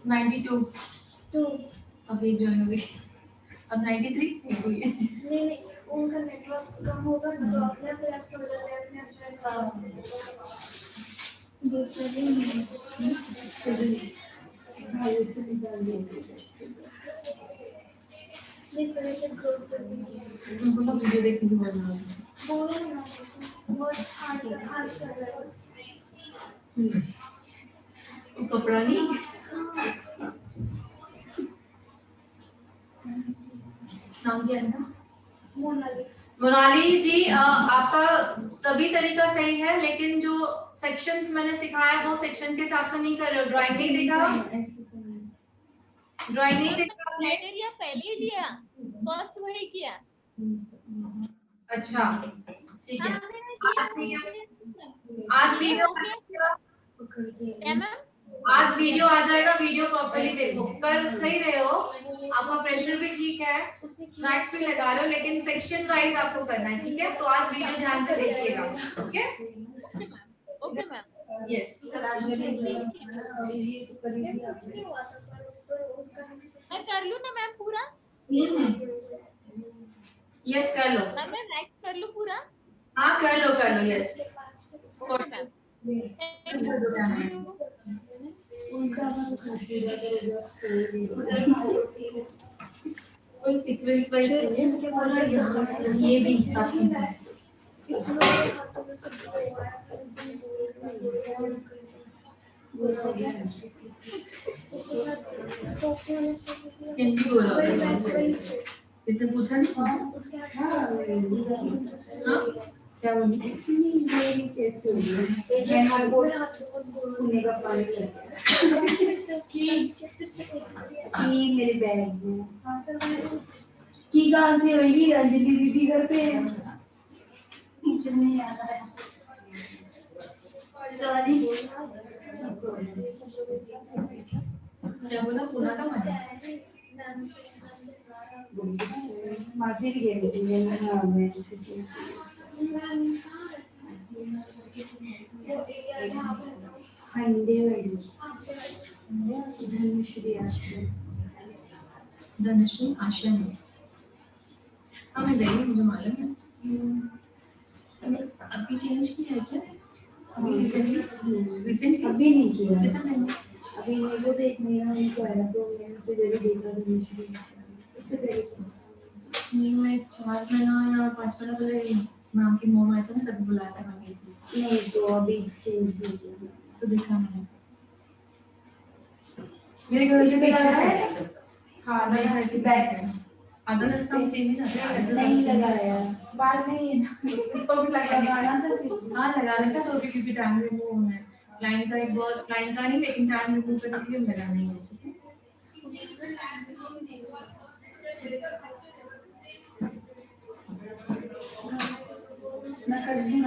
[SPEAKER 3] 92।
[SPEAKER 6] 2
[SPEAKER 3] अभी ज्वाइन हुई, अब 93 हुई है।
[SPEAKER 6] नहीं उनका नेटवर्क कम होगा तो अपने आप लेफ्ट हो जाता है अपने दूसरे दिन इस तरह से ग्रोथ करनी
[SPEAKER 3] उनको ना वीडियो देखने की बहुत जरूरत है।
[SPEAKER 6] बोलो ना बहुत खास कर रहा है
[SPEAKER 3] वो कपड़ा नहीं, नाम क्या है ना? मोनाली जी, आपका सभी तरीका सही है, लेकिन जो सेक्शंस मैंने सिखाया वो सेक्शन के हिसाब से नहीं कर रहे हो। ड्राइंग नहीं देखा, ड्राइंग नहीं देखा आपने?
[SPEAKER 4] क्राइटेरिया पहले ही दिया, फर्स्ट वही किया।
[SPEAKER 3] अच्छा ठीक है।
[SPEAKER 4] हाँ, मैंने दिया,
[SPEAKER 3] आज वीडियो
[SPEAKER 4] क्या मैम?
[SPEAKER 3] आज वीडियो आ जाएगा, वीडियो प्रॉपर्ली देखो। कल सही रहे हो, आपका प्रेशर भी ठीक है, मैथ्स भी लगा रहे हो, लेकिन सेक्शन वाइज आपको करना है, ठीक है? तो आज वीडियो ध्यान से देखिएगा, ओके?
[SPEAKER 4] Okay ma'am.
[SPEAKER 3] यस।
[SPEAKER 4] मैं कर लूँ ना मैम पूरा?
[SPEAKER 3] यस कर लो।
[SPEAKER 4] मैम मैं मैथ्स कर लूँ पूरा?
[SPEAKER 3] हाँ कर लो, यस।
[SPEAKER 4] Okay ma'am.
[SPEAKER 3] कोई सीक्वेंस वाइज ये भी साथ में है। स्किन भी हो रहा है, इसने पूछा नहीं? हाँ क्या बोली?
[SPEAKER 5] मेरे बैग में की कहाँ से होगी? अंजलि दीदी घर पे है, मुझे नहीं याद है। सॉरी
[SPEAKER 3] क्या बोला? पुणे का मन?
[SPEAKER 5] मासी भी गई थी। हाँ मैं
[SPEAKER 3] धनश्री आश्रम में। हाँ मैं गई, मुझे मालूम है। अभी चेंज किया है क्या? अभी रिसेंटली
[SPEAKER 5] अभी नहीं किया, अभी मेरे को एक महीना उनको आया तो मैंने तो जरूर देखा धनुश्री। उससे पहले
[SPEAKER 3] नहीं, मैं 4 महीना या 5 महीना पहले मैम की मोम आया था ना, तभी बुलाया था मैम को।
[SPEAKER 5] नहीं तो अभी चेंज हो गया
[SPEAKER 3] तो देखा मैंने, मेरे घर से पीछे से। हाँ मेरे घर के बैक है, अगर रास्ता हम सेम ही ना
[SPEAKER 5] नहीं लगाया,
[SPEAKER 3] बाल नहीं है ना, इसको भी लगाना था। हाँ लगा रखा तो अभी क्योंकि टाइम रिमूव होना है, क्लाइंट का एक बहुत क्लाइंट का नहीं, लेकिन टाइम रिमूव करने के लिए लगा नहीं है, ठीक है?
[SPEAKER 5] मैं कर दूंगी।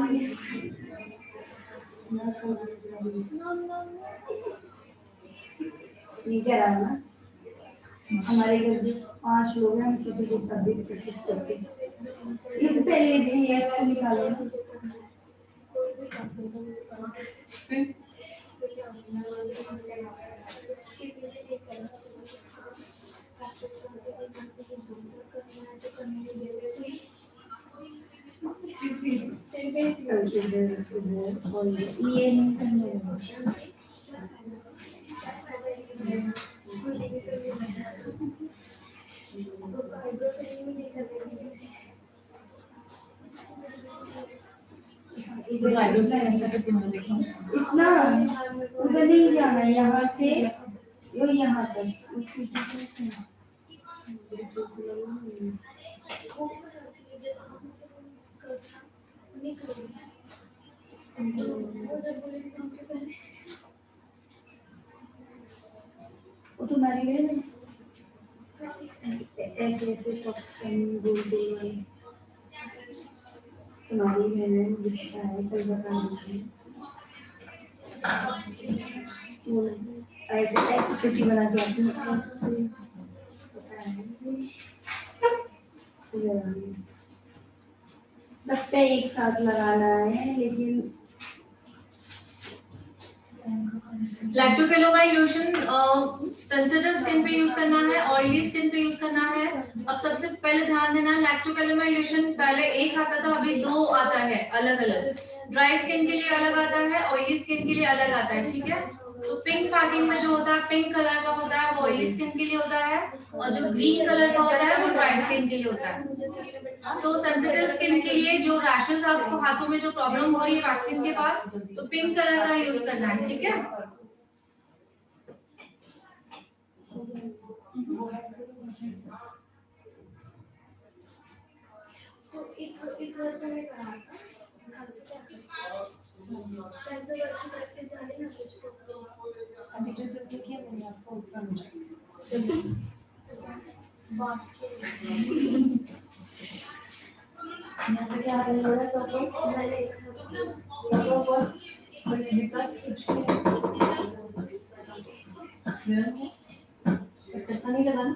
[SPEAKER 5] नहीं कह रहा ना, हमारे घर में 5 लोग हैं, हम किसी के साथ भी प्रैक्टिस करते हैं। इस पहले दिन ये इसको निकालो ना। और ये नहीं करना है। इतना उधर नहीं जाना है, यहाँ से यहाँ तक। वो तो मारी गई ना, ऐसे टॉप्स पहनी बोलते हैं तुम्हारी मैंने दिखता है, कल बता दीजिए। ऐसे ऐसे छुट्टी बना के आती हूँ, सब पे एक साथ लगाना है, लेकिन
[SPEAKER 3] लैक्टोकेलोमाइड लोशन सेंसिटिव स्किन पे यूज करना है, ऑयली स्किन पे यूज करना है। अब सबसे पहले ध्यान देना, लैक्टोकैलेमाइलेशन पहले एक आता था, अभी दो आता है अलग अलग। ड्राई स्किन के लिए अलग आता है, ऑयली स्किन के लिए अलग आता है, ठीक है। तो पिंक पैकिंग में जो होता है, पिंक कलर का होता है, वो ऑयली स्किन के लिए होता है, और जो ग्रीन कलर का होता है वो ड्राई स्किन के लिए होता है। सो सेंसिटिव स्किन के लिए जो रैशेस आपको हाथों में जो प्रॉब्लम हो रही है वैक्सीन के बाद, तो पिंक कलर का यूज करना है, ठीक है।
[SPEAKER 1] तो एक बार तो मैं कहा था त्यांचं वरची प्रॅक्टिस झाली ना त्याची
[SPEAKER 5] अभी जो तो देखिए मैंने आपको उत्तर यहाँ पे क्या है थोड़ा तो दिक्कत कुछ अच्छा नहीं लगा ना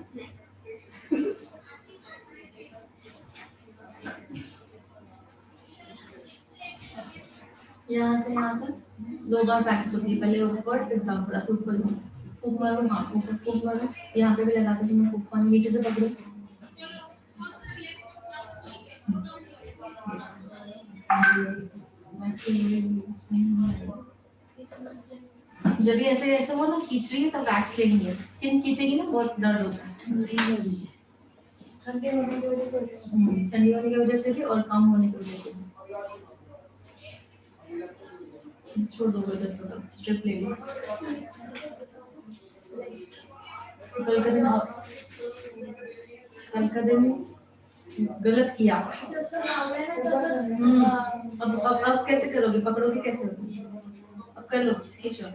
[SPEAKER 3] यहाँ से यहाँ तक 2 बार वैक्स होती है, पहले ऊपर फिर ऊपर ऊपर ऊपर, हाँ ऊपर ऊपर, यहाँ पे भी लगाते थे मैं ऊपर, नीचे से पकड़ो। जब भी ऐसे ऐसे हो ना, खींच रही है तब वैक्स लेनी है, स्किन खींचेगी ना बहुत दर्द होता है।
[SPEAKER 1] ठंडे होने की वजह से
[SPEAKER 3] ठंडी होने की वजह से भी और कम होने की वजह से भी। छोड़ दो इधर, थोड़ा स्ट्रिप ले लो। कल का दिन गलत किया। अब कैसे करोगे, पकड़ोगे कैसे? अब कर लो, खींचो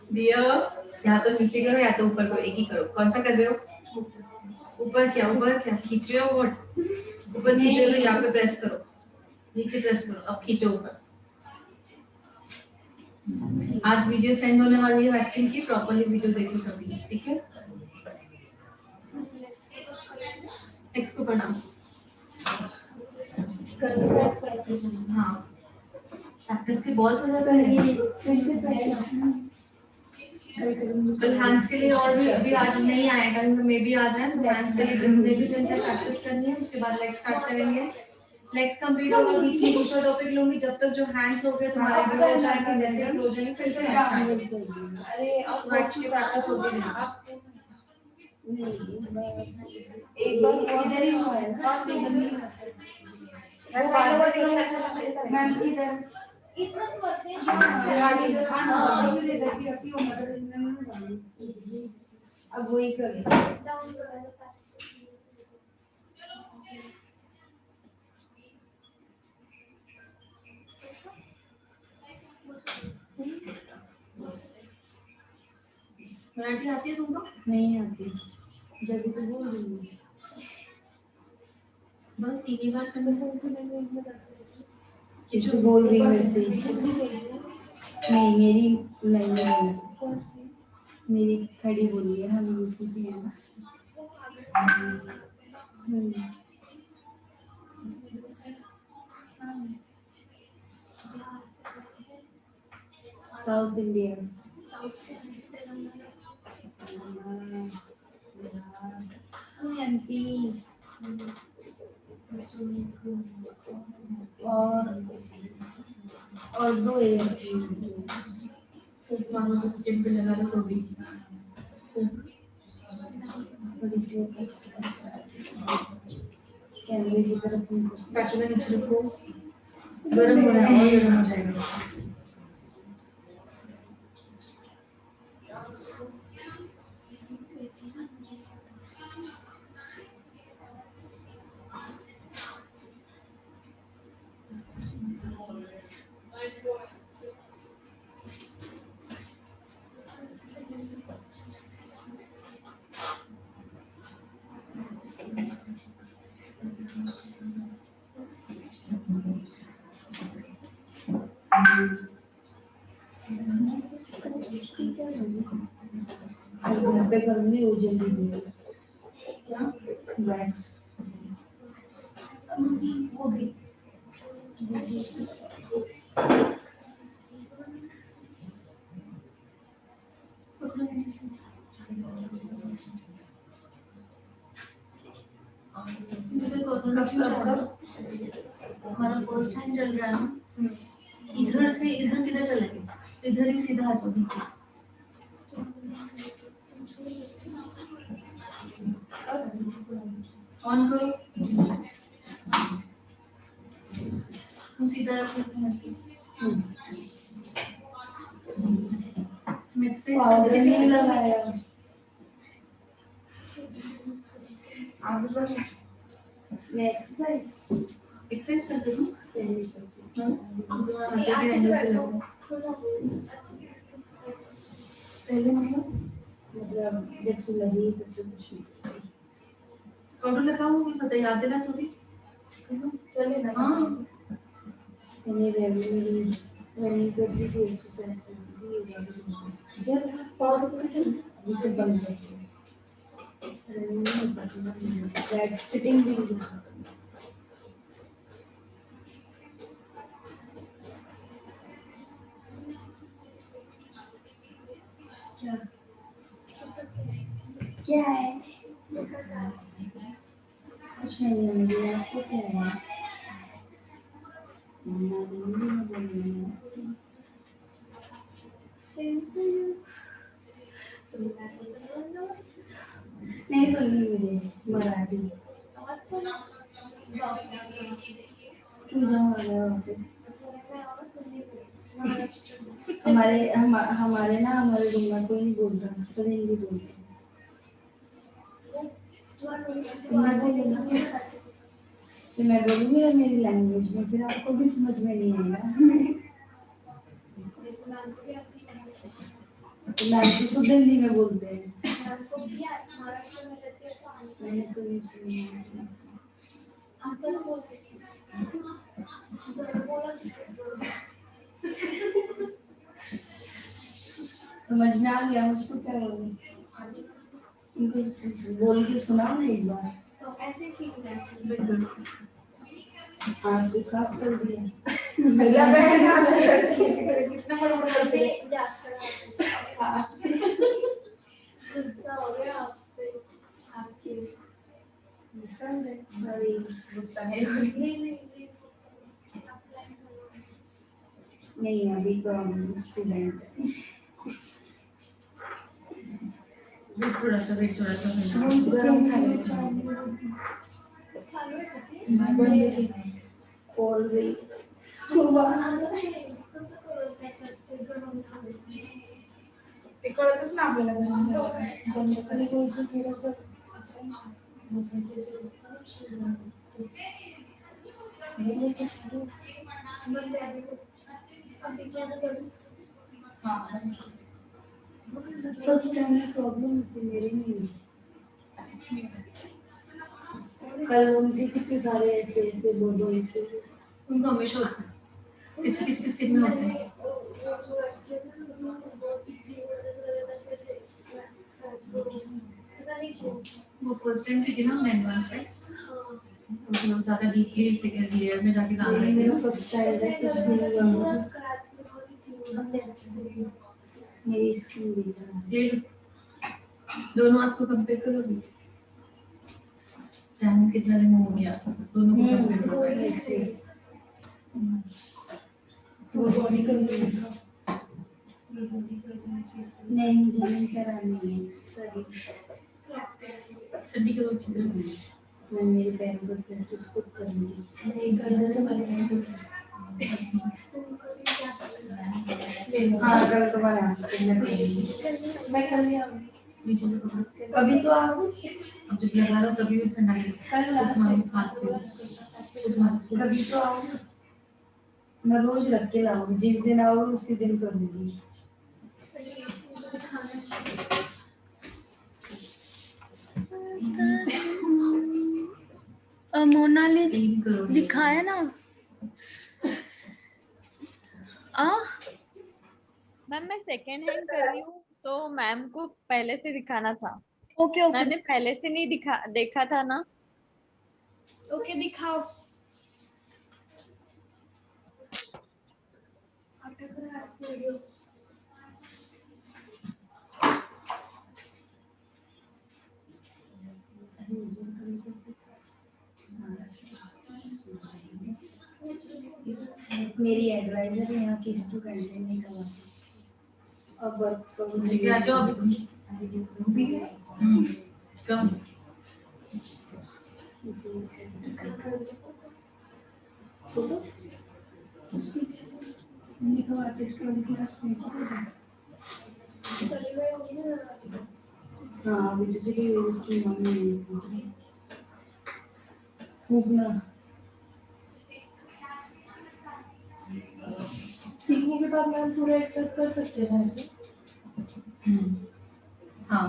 [SPEAKER 3] दिया। या तो नीचे करो या तो ऊपर करो, एक ही करो। कौन सा कर रहे हो? ऊपर क्या खींच रहे हो? ऊपर नीचे करो, यहाँ पे प्रेस करो, नीचे प्रेस करो, अब खींचो ऊपर। आज वीडियो सेंड होने वाली है वैक्सीन की, प्रॉपर्ली वीडियो देखो सभी, ठीक है। टेक्स्ट को पढ़ो। हाँ, प्रैक्टिस की बहुत जरूरत है।
[SPEAKER 5] फिर से प्रैक्टिस
[SPEAKER 3] कल हैंड्स के लिए और भी अभी आज नहीं आए, कल में भी आ जाए। हैंड्स के लिए जितने भी दिन तक प्रैक्टिस करनी है, उसके बाद लेग स्टार्ट करेंगे। लेग्स कंप्लीट होगा, बीच में दूसरा टॉपिक लूंगी, जब तक जो हैंड्स हो गए तुम्हारे भी हो जाएंगे, जैसे ही हो जाएंगे फिर से
[SPEAKER 5] अरे अब
[SPEAKER 3] राइट्स की प्रैक्टिस होती है।
[SPEAKER 5] एक बार इधर ही हुआ है ना मैम इधर
[SPEAKER 1] इथंच वरती
[SPEAKER 5] अब वही कर
[SPEAKER 1] डाउन करायला पाहिजे।
[SPEAKER 3] मराठी आती है तुमको?
[SPEAKER 5] नहीं आती जब तो बोल रही हूँ
[SPEAKER 3] बस 3 ही बार करना है।
[SPEAKER 5] कि जो बोल रही है वैसे नहीं मेरी नहीं मेरी खड़ी बोली है हम यूपी है ना साउथ इंडिया एमपी और 2
[SPEAKER 3] जब स्टेप पे लगा लो तो भी
[SPEAKER 5] कैमरे की तरफ
[SPEAKER 3] स्पैचुला नीचे रखो, गर्म हो रहा है और गर्म हो जाएगा।
[SPEAKER 5] घर पे करूँगी वो जल्दी दे क्या बैग वो भी
[SPEAKER 3] फर्स्ट हैंड चल रहा है ना, इधर से इधर किधर चलेंगे, इधर ही सीधा आ जाओ नीचे। ऑन करो, तुम सीधा रखो ऐसे। मिक्स
[SPEAKER 5] पाउडर नहीं लगाया।
[SPEAKER 3] आगे बढ़ो,
[SPEAKER 5] मैं एक्सरसाइज
[SPEAKER 3] एक्सरसाइज करते हो
[SPEAKER 5] पहले करती
[SPEAKER 3] आगे के एंगल से लगो। पहले
[SPEAKER 5] मतलब जब से लगी तब से कुछ नहीं।
[SPEAKER 3] पाउडर लगाओ, भी पता याद है ना तो भी
[SPEAKER 1] चले ना।
[SPEAKER 3] हाँ
[SPEAKER 5] मैंने रनिंग करती थी, एक्सरसाइज करती थी, जब पाउडर जिसे बंद करती हूँ रनिंग नहीं करती, बैठ सिटिंग भी नहीं करती। क्या है? कुछ नहीं है, मेरी आपको क्या है? नहीं सुननी मुझे मराठी। क्यों जाऊँ अगर हमारे ना हमारे रूम में कोई नहीं बोल रहा, सब हिंदी बोल रहे हैं। तो मैं बोलूँगी ना मेरी लैंग्वेज में, फिर आपको भी समझ में नहीं आएगा। मैम तो शुद्ध हिंदी में बोलते हैं। मैंने तो नहीं सुना। समझ में आ गया मुझको, क्या करोगे? इनको बोल के सुनाओ ना एक बार।
[SPEAKER 1] तो ऐसे ही सीख जाए।
[SPEAKER 5] आज से साफ कर दिया।
[SPEAKER 1] कितना बड़ा गुस्सा हो गया आपसे, आपके
[SPEAKER 3] गुस्सा है।
[SPEAKER 5] नहीं अभी तो हम स्टूडेंट हैं।
[SPEAKER 3] थोड़ा सा वेट, थोड़ा सा
[SPEAKER 5] गरम खोल गई
[SPEAKER 1] ते कळतच ना आपल्याला
[SPEAKER 5] फर्स्ट टाइम प्रॉब्लम होती मेरे में। कल उनके कितने सारे ऐसे ऐसे दो ऐसे
[SPEAKER 3] उनको हमेशा होता है, किस कितने होते हैं। वो परसेंट थी ना एडवांस राइट, तो लोग ज्यादा डीपली सेकंड ईयर में जाके काम करते
[SPEAKER 5] मेरा
[SPEAKER 3] हैं।
[SPEAKER 5] फर्स्ट टाइम है कुछ भी नहीं हुआ। मेरी स्किन भी
[SPEAKER 3] ये दोनों आपको कंपेयर करोगे, चाहे कितना दिन हो गया, दोनों को कंपेयर करोगे।
[SPEAKER 5] वो बॉडी कर नहीं, मुझे नहीं करानी है सॉरी।
[SPEAKER 3] ठंडी करो चीजें।
[SPEAKER 5] मैं मेरे पैरों पर प्रैक्टिस खुद करूंगी। हाँ कल तुम्हारे मैं कर लिया
[SPEAKER 3] नीचे से पकड़ो।
[SPEAKER 5] अभी तो आप
[SPEAKER 3] अब जब लगा लो तभी भी ठंडा लगेगा।
[SPEAKER 5] कभी तो आओ, मैं रोज रख के लाऊंगी, जिस दिन आओ उसी दिन करूंगी।
[SPEAKER 6] मोनाली
[SPEAKER 3] तीन करो
[SPEAKER 6] दिखाया ना।
[SPEAKER 4] मैम मैं सेकेंड हैंड कर रही हूँ, तो मैम को पहले से दिखाना था।
[SPEAKER 6] ओके ओके
[SPEAKER 4] मैंने पहले से नहीं देखा था ना।
[SPEAKER 6] ओके दिखाओ।
[SPEAKER 5] मेरी एडवाइजर यहाँ किस टू कंटेंट नहीं करवाती। अब वर्क फ्रॉम
[SPEAKER 3] लेके आ जाओ अभी तुम। कम
[SPEAKER 5] आर्टिस्ट वाली क्लास नहीं हाँ मुझे की मम्मी सीखने के बाद मैम पूरा एक्सेप्ट कर सकते हैं ऐसे।
[SPEAKER 3] हाँ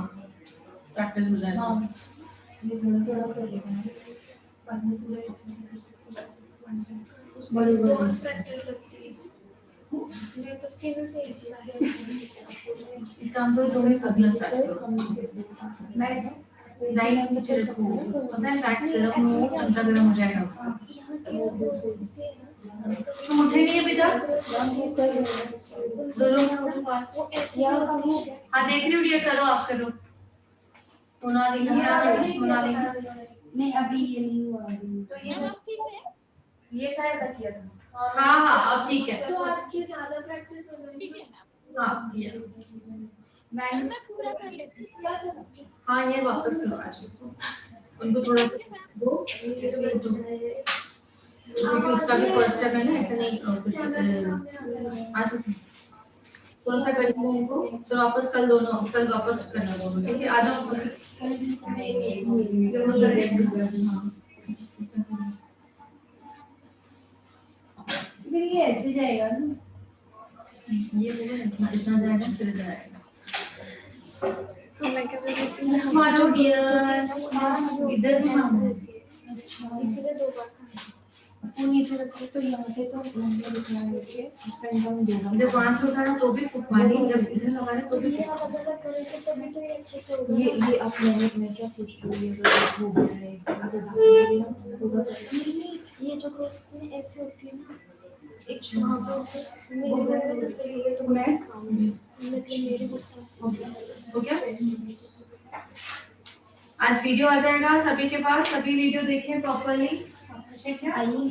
[SPEAKER 3] प्रैक्टिस हो जाएगा।
[SPEAKER 5] हाँ ये थोड़ा थोड़ा कर लेना है बाद में पूरा एक्सेप्ट कर सकते हैं। बड़ी
[SPEAKER 6] बहुत प्रैक्टिस लगती है। मैं तो उसके लिए से एक
[SPEAKER 3] एक काम करो तुम ही पगला स्टार्ट करो।
[SPEAKER 5] मैं
[SPEAKER 3] लाइन नीचे रखो, पता है वैक्स गरम हो चमचा गरम हो जाएगा। तुम उठे नहीं अभी तक? दोनों के पास हाँ देख रही हूँ ये करो आप करो। होना नहीं
[SPEAKER 5] नहीं अभी ये नहीं हुआ अभी।
[SPEAKER 6] तो ये
[SPEAKER 5] ये साइड तक किया था।
[SPEAKER 3] हाँ हाँ अब ठीक है।
[SPEAKER 6] तो आपकी ज्यादा प्रैक्टिस हो गई
[SPEAKER 4] ठीक है ना?
[SPEAKER 3] हाँ ये
[SPEAKER 4] मैम मैं पूरा कर लेती हूँ।
[SPEAKER 3] हाँ ये वापस करो आज उनको थोड़ा सा दो क्योंकि उसका भी फर्स्ट स्टेप है ना ऐसे नहीं कुछ आज थोड़ा सा कर लो उनको फिर वापस कल दोनों कल वापस करना दोनों ठीक है आ जाओ।
[SPEAKER 5] फिर ये ऐसे जाएगा ना
[SPEAKER 3] ये बोलो इतना जाएगा फिर जाएगा।
[SPEAKER 6] मैं क्या बोलती हूँ
[SPEAKER 3] मारो डियर इधर भी मारो।
[SPEAKER 5] अच्छा
[SPEAKER 6] इसीलिए 2 बार
[SPEAKER 5] उसको नीचे रखो तो यहाँ पे तो नीचे दिखना है कि फ्रंट डाउन देगा
[SPEAKER 3] जब वहां से उठाना तो भी फुक मारी जब इधर लगाना तो भी
[SPEAKER 6] ये अलग अलग करेंगे तभी तो ये अच्छे से होगा।
[SPEAKER 5] ये आप मैं क्या पूछ रही हूँ ये अगर हो गया है तो होगा
[SPEAKER 6] नहीं, ये जो ग्रोथ में ऐसे होती है ना एक वहाँ पे मेरे लिए तो
[SPEAKER 5] मैं
[SPEAKER 6] मेरे
[SPEAKER 3] हो गया। आज वीडियो आ जाएगा सभी के पास सभी वीडियो देखें प्रॉपर्ली ठीक है।
[SPEAKER 5] आइए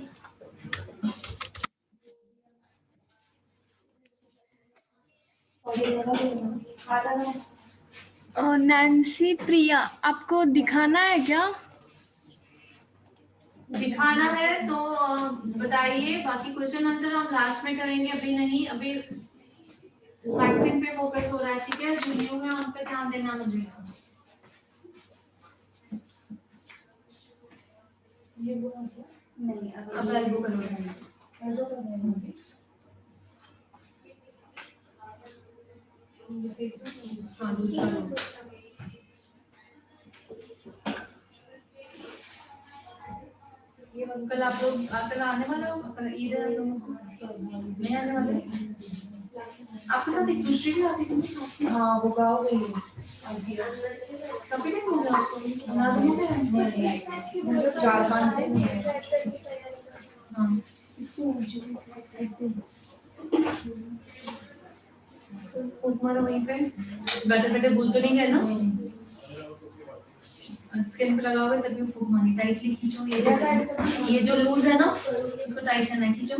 [SPEAKER 6] नैन्सी प्रिया आपको दिखाना है क्या?
[SPEAKER 3] दिखाना है तो बताइए बाकी क्वेश्चन आंसर हम लास्ट में करेंगे अभी नहीं अभी वैक्सीन पे फोकस हो रहा है ठीक है जो न्यू है उन पे ध्यान देना मुझे।
[SPEAKER 5] नहीं
[SPEAKER 3] अब एल्बो करोगे हाँ दूसरा लो। ये कल आप लोग कल आने वाले हो कल ईद है लोगों को नहीं आने वाले आपके साथ एक दूसरी भी आती थी साथ में।
[SPEAKER 5] हाँ वो गाँव गई है
[SPEAKER 3] कभी नहीं मिला आपको ना दोनों में
[SPEAKER 5] मतलब 4-5 दिन है
[SPEAKER 3] हाँ तुम्हारा वहीं पे बैठे बैठे भूल तो नहीं गए ना स्किन पे लगाओगे तभी फूक मारनी टाइटली खींचो ये जो लूज है ना इसको टाइट करना है खींचो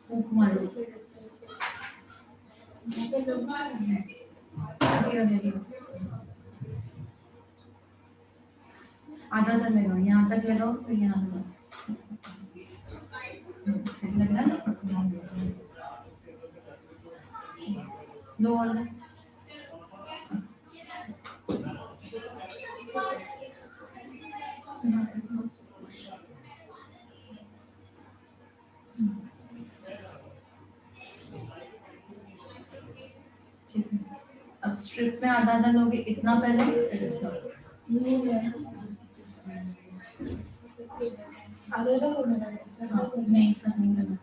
[SPEAKER 3] फूक मारो आधा तक लगाओ यहाँ तक लगाओ फिर यहाँ लगाओ लग रहा है लो और अब स्ट्रिप में आधा आधा लोगे इतना पहले नहीं सब नहीं करना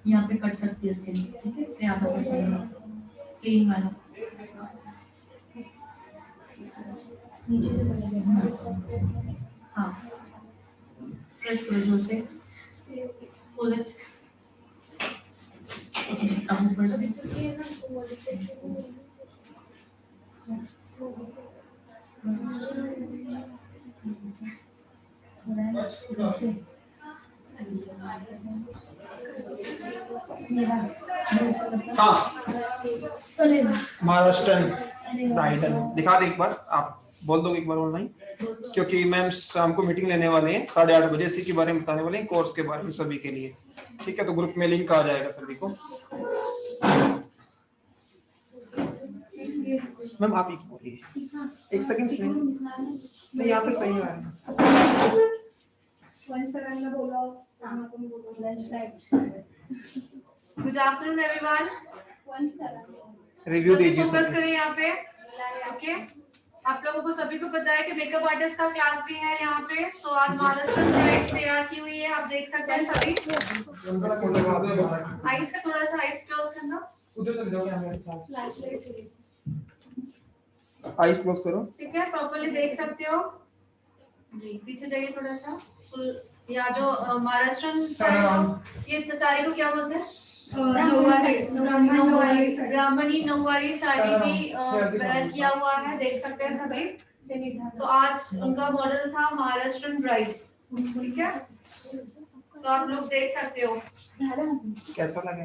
[SPEAKER 3] यहाँ पे कट सकती है स्किन ठीक है इससे आधा परसेंट क्लीन वाला
[SPEAKER 5] नीचे से
[SPEAKER 3] हाँ प्रेस करो जोर से पुल इट अब ऊपर से
[SPEAKER 7] हाँ महाराष्ट्र ब्राइडल दिखा दे एक बार, आप बोल दो एक बार ऑनलाइन, क्योंकि मैम शाम को मीटिंग लेने वाले हैं 8:30 बजे, इसी के बारे में बताने वाले हैं, कोर्स के बारे में सभी के लिए। ठीक है, तो ग्रुप में लिंक आ जाएगा सभी को। मैम आप एक बोलिए, एक सेकंड नहीं, यहाँ पे सही आ रहा है।
[SPEAKER 3] गुड आफ्टरनून एवरीवन,
[SPEAKER 7] रिव्यू दीजिए
[SPEAKER 3] फोकस
[SPEAKER 7] सभी।
[SPEAKER 3] करें यहाँ पे। ओके, आप लोगों को सभी को पता है कि मेकअप आर्टिस्ट का क्लास भी है यहाँ पे। सो आज महाराष्ट्र ब्राइड तैयार की हुई है, आप देख सकते हैं सभी। आइस का थोड़ा सा आइस क्लोज करना,
[SPEAKER 7] उधर से जाओ हमारे पास, आईज क्लोज करो।
[SPEAKER 3] ठीक है, प्रॉपर्ली देख सकते हो जी। पीछे जाइए थोड़ा सा। या जो महाराष्ट्रन ये साड़ी को क्या बोलते हैं? ब्राह्मणी नौवारी साड़ी भी वेयर किया हुआ है, देख सकते हैं सभी। सो आज उनका मॉडल था महाराष्ट्रन ब्राइड, ठीक है। सो आप लोग देख सकते हो
[SPEAKER 7] कैसा लगा,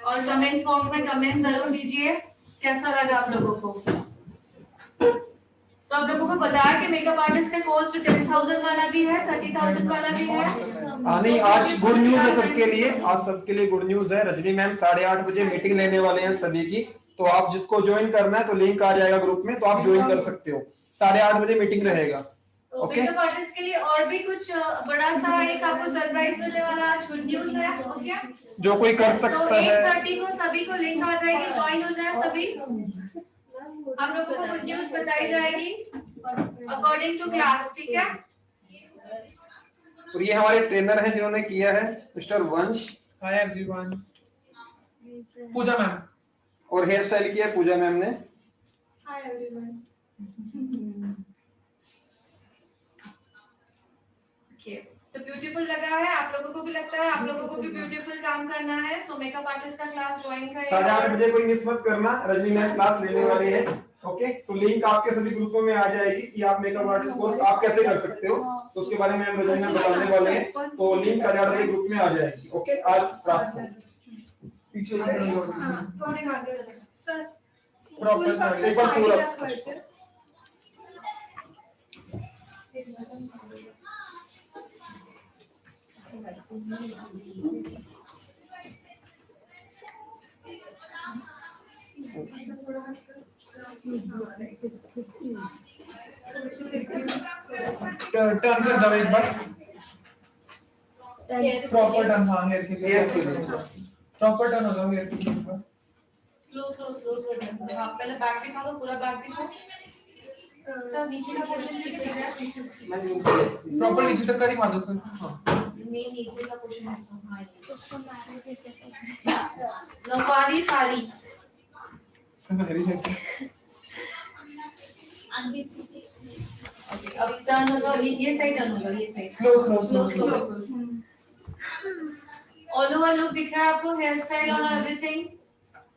[SPEAKER 3] और कमेंट्स बॉक्स में कमेंट जरूर दीजिए कैसा लगा आप लोगों को। तो आप लोगों को पता है कि मेकअप आर्टिस्ट का कोर्स 10,000 वाला भी है, 30,000 वाला भी है।
[SPEAKER 7] नहीं, आज गुड न्यूज है सबके लिए, आज सबके लिए गुड न्यूज है। रजनी मैम 8:30 बजे मीटिंग लेने वाले हैं सभी की, तो आप जिसको ज्वाइन करना है तो लिंक आ जाएगा ग्रुप में, तो आप ज्वाइन कर सकते हो। 8:30 बजे मीटिंग रहेगा।
[SPEAKER 3] तो मेकअप आर्टिस्ट के लिए और भी कुछ बड़ा सा एक आपको सरप्राइज मिलने वाला आज गुड न्यूज है। ओके,
[SPEAKER 7] जो कोई कर सकता है।
[SPEAKER 3] 8:30 को सभी को लिंक आ जाएगी, ज्वाइन हो जाए सभी। आप लोगों को गुड न्यूज बताई जाएगी अकॉर्डिंग टू क्लास, ठीक है।
[SPEAKER 7] और ये हमारे ट्रेनर हैं जिन्होंने किया है, मिस्टर वंश।
[SPEAKER 8] हाय एवरीवन, पूजा मैम।
[SPEAKER 7] और हेयर स्टाइल किया है पूजा मैम ने।
[SPEAKER 6] Hi everyone.
[SPEAKER 3] तो ब्यूटीफुल लगा है, आप लोगों को भी लगता है, आप लोगों को भी ब्यूटीफुल काम करना है। सो मेकअप आर्टिस्ट का क्लास ज्वाइन करें।
[SPEAKER 7] 8:30 बजे कोई मिस मत करना, रजनी मैम क्लास लेने वाले हैं। ओके, तो लिंक आपके सभी ग्रुपों में आ जाएगी कि आप मेकअप आर्टिस्ट कोर्स आप कैसे कर सकते हो, तो उसके बारे में हम रजनी मैम बताने वाले हैं। तो लिंक 8:30 बजे ग्रुप में आ जाएगी। ओके, आज प्राप्त
[SPEAKER 8] पीछे
[SPEAKER 6] थोड़े आगे सर,
[SPEAKER 8] प्रॉपर सर
[SPEAKER 7] एक बार पूरा
[SPEAKER 8] टर्न कर जाओ एक बार, प्रॉपर टर्न। हाँ, हेयर के लिए प्रॉपर टर्न हो जाओ हेयर के लिए।
[SPEAKER 3] Slow slow slow slow turn. आप पहले बैक दिखा दो, पूरा बैक दिखाओ। सर नीचे का पोर्शन कितना है?
[SPEAKER 8] प्रॉपर नीचे तक का दिखा दो सर। हाँ,
[SPEAKER 3] मेन नीचे का पोर्शन है। नौवारी साड़ी
[SPEAKER 8] वेरी नाइस।
[SPEAKER 3] अब टर्न हो जाओ, ये साइड टर्न हो जाओ, ये side
[SPEAKER 8] slow slow
[SPEAKER 3] all over look दिख रहा है आपको, हेयर स्टाइल और एवरीथिंग।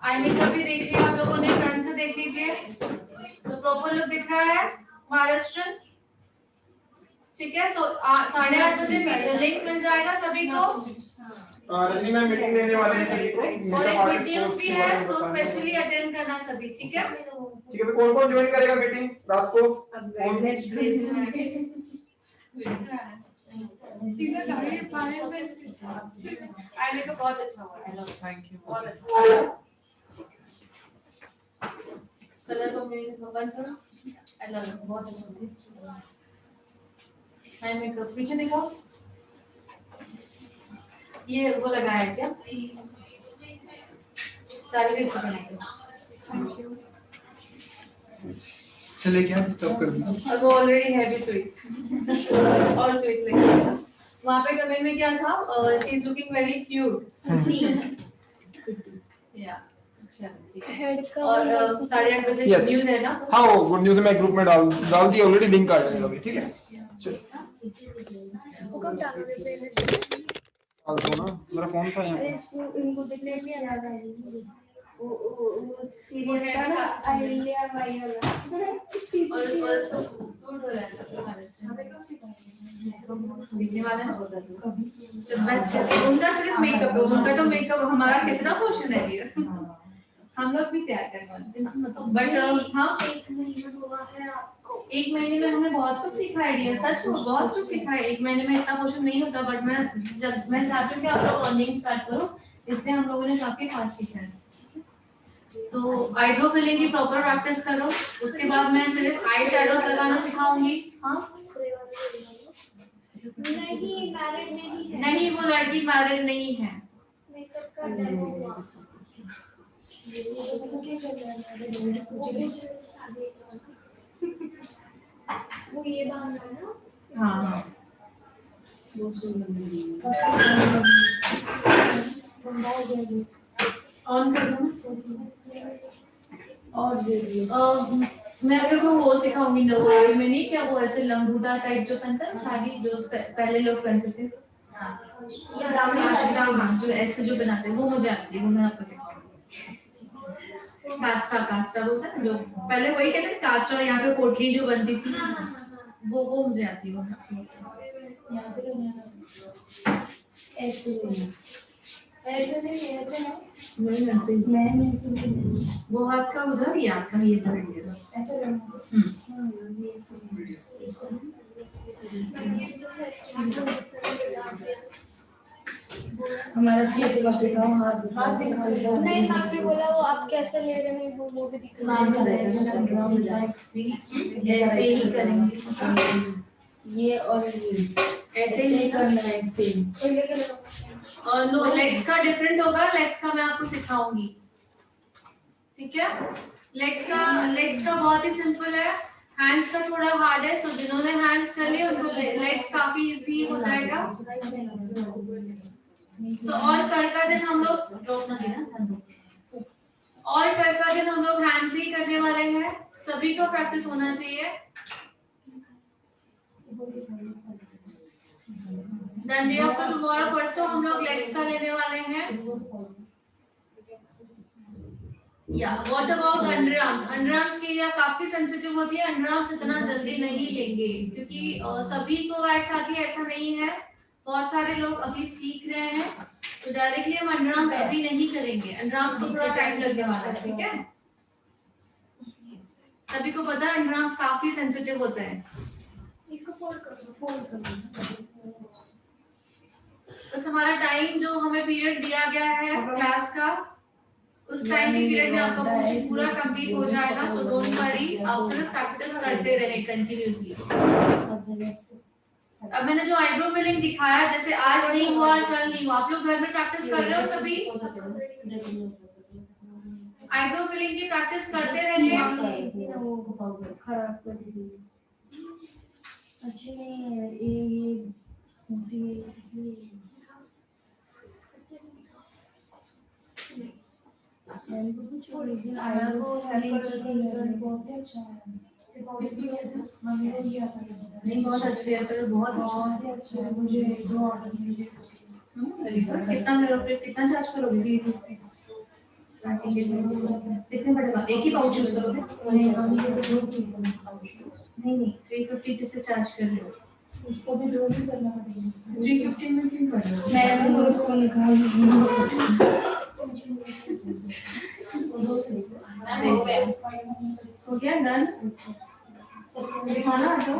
[SPEAKER 3] आई मेकअप भी देख लिया आप लोगों ने, फ्रंट से देख लीजिए। तो प्रॉपर लुक दिख रहा है महाराष्ट्रन, ठीक है। सो 8:30 बजे लिंक मिल जाएगा सभी को।
[SPEAKER 7] रजनी मैम मीटिंग लेने वाले हैं सभी को,
[SPEAKER 3] और एक गुड न्यूज भी है, सो स्पेशली अटेंड करना सभी, ठीक है।
[SPEAKER 7] ठीक है, तो कौन कौन ज्वाइन करेगा मीटिंग रात को?
[SPEAKER 3] आई मेकअप बहुत अच्छा हुआ है,
[SPEAKER 8] थैंक यू।
[SPEAKER 3] बहुत अच्छा कलर कॉम्बिनेशन बंद करो। आई लव इट, बहुत अच्छा। आई मेकअप पीछे दिखाओ, ये वो लगाया है क्या? सारी भी अच्छी बनाई।
[SPEAKER 8] चले क्या डिस्टर्ब कर दिया।
[SPEAKER 3] और वो ऑलरेडी है भी स्वीट और स्वीट लगी। वहाँ पे कमेंट में क्या था? She is looking very cute. या अच्छा, ठीक है।
[SPEAKER 6] हेड का
[SPEAKER 3] और 8:30 बजे
[SPEAKER 7] Yes.
[SPEAKER 3] न्यूज़ है ना?
[SPEAKER 7] हाँ, वो गुड न्यूज़ मैं ग्रुप में डाल दी ऑलरेडी, लिंक आ जाएगा अभी। ठीक है, चलो
[SPEAKER 6] वो कब डालोगे पहले?
[SPEAKER 7] डाल दो ना, मेरा फोन था
[SPEAKER 6] अरे
[SPEAKER 7] यहाँ।
[SPEAKER 6] इसको इनको देखने में याद आ रही है। वो सीरियल था ना आइडिया वाई वाला
[SPEAKER 3] और सूट हो रहा है हमें कब सीखने वाला है जब बेस्ट उनका सिर्फ मेकअप है, उनका तो मेकअप हमारा कितना पोर्शन है ये हम लोग भी तैयार करने वाले टेंशन मत लो बट हाँ
[SPEAKER 6] 1 महीना हुआ है आपको।
[SPEAKER 3] 1 महीने में हमने बहुत कुछ सीखा है डियर, सच में बहुत कुछ सीखा है। 1 महीने में इतना पोर्शन नहीं होता बट मैं चाहती हूँ कि आप लोग अर्निंग स्टार्ट करो, इसलिए हम लोगों ने काफी फास्ट सीखा है। सो आईब्रो फिलिंग की प्रॉपर प्रैक्टिस करो, उसके बाद मैं सिर्फ आई शैडोज लगाना सिखाऊंगी। हाँ
[SPEAKER 6] नहीं मैरिड नहीं है।
[SPEAKER 3] नहीं वो लड़की मैरिड नहीं है।
[SPEAKER 6] मेकअप का डेमो हुआ। वो ये बांधना है ना।
[SPEAKER 3] हाँ हाँ ऑन कर दूँ
[SPEAKER 5] और
[SPEAKER 3] मैं अगर को वो सिखाऊंगी ना, वो में नहीं क्या वो ऐसे लंगूटा टाइप जो पहनता है साड़ी जो पहले लोग पहनते थे
[SPEAKER 6] ये ब्राउनी
[SPEAKER 3] कास्टा, हाँ जो ऐसे जो बनाते हैं वो मुझे आती है, वो मैं आपको सिखाऊंगी। कास्टा बोलता है जो पहले वही कहते हैं कास्टा, और यहाँ पे पोटली जो बनती थी वो मुझे आती है, वो मैं आपको सिखाऊंगी।
[SPEAKER 6] ऐसे नहीं ऐसे नहीं
[SPEAKER 3] वो हाथ का उधर ही हाथ का ये इधर
[SPEAKER 6] ऐसे रहना।
[SPEAKER 5] हमारा चीज सिखाओ हाथ दिखाओ।
[SPEAKER 6] नहीं आपने बोला वो आप कैसे ले रहे हैं वो भी दिखा
[SPEAKER 3] ऐसे ही करेंगे,
[SPEAKER 5] ये और ये
[SPEAKER 3] ऐसे ही
[SPEAKER 5] करना है सेम।
[SPEAKER 3] और नो लेग्स का डिफरेंट होगा, लेग्स का मैं आपको सिखाऊंगी, ठीक है। लेग्स का बहुत ही सिंपल है, हैंड्स का थोड़ा हार्ड है, सो जिन्होंने हैंड्स कर लिए उनको लेग्स काफी इजी हो जाएगा। तो और कल का दिन हम लोग हैंड्स ही करने वाले हैं, सभी को प्रैक्टिस होना चाहिए। डंडियों पर टुमारो परसों हम लोग लेग्स का लेने वाले हैं। या व्हाट अबाउट अंडरआर्म्स? अंडरआर्म्स की एरिया काफी सेंसिटिव होती है, अंडरआर्म्स इतना जल्दी नहीं लेंगे क्योंकि सभी को वैक्स आती है ऐसा नहीं है, बहुत सारे लोग अभी सीख रहे हैं, तो डायरेक्टली हम अंडरआर्म्स अभी नहीं करेंगे, अंडरआर्म्स को थोड़ा टाइम लगने वाला है, ठीक है। सभी को पता है अंडरआर्म्स काफी सेंसिटिव होता है।
[SPEAKER 6] इसको फोल्ड करो।
[SPEAKER 3] बस हमारा टाइम जो हमें पीरियड दिया गया है क्लास का, उस टाइम के पीरियड में आपका कोर्स पूरा कंप्लीट हो जाएगा, सो डोंट वरी, आप सिर्फ प्रैक्टिस करते रहे कंटिन्यूअसली। अब मैंने जो आईब्रो फिलिंग दिखाया, जैसे आज नहीं हुआ कल नहीं हुआ, आप लोग घर में प्रैक्टिस कर रहे हो सभी? आईब्रो फिलिंग की प्रैक्टिस करते रहिए।
[SPEAKER 5] खराब कर दी। अच्छा नहीं है ये मैंने को कुछ रीजन आया को हेल्प करके रिजल्ट बहुत ही अच्छा है।
[SPEAKER 3] इसमें क्या था?
[SPEAKER 5] मम्मी ने किया था
[SPEAKER 3] नहीं बहुत अच्छे है, पर बहुत
[SPEAKER 5] बहुत ही अच्छा है। मुझे 2 ऑर्डर मिले।
[SPEAKER 3] कितना मेरे कितना चार्ज करोगे? कितने बड़े बात, एक ही पाउच यूज करोगे?
[SPEAKER 5] नहीं हम ये तो 2 की
[SPEAKER 3] नहीं 350 जिससे चार्ज कर रहे हो,
[SPEAKER 5] उसको भी 2 ही करना पड़ेगा।
[SPEAKER 3] 350 में क्यों कर रहे हो?
[SPEAKER 5] मैं तो उसको निकाल
[SPEAKER 3] हो गया डन? दिखाना तो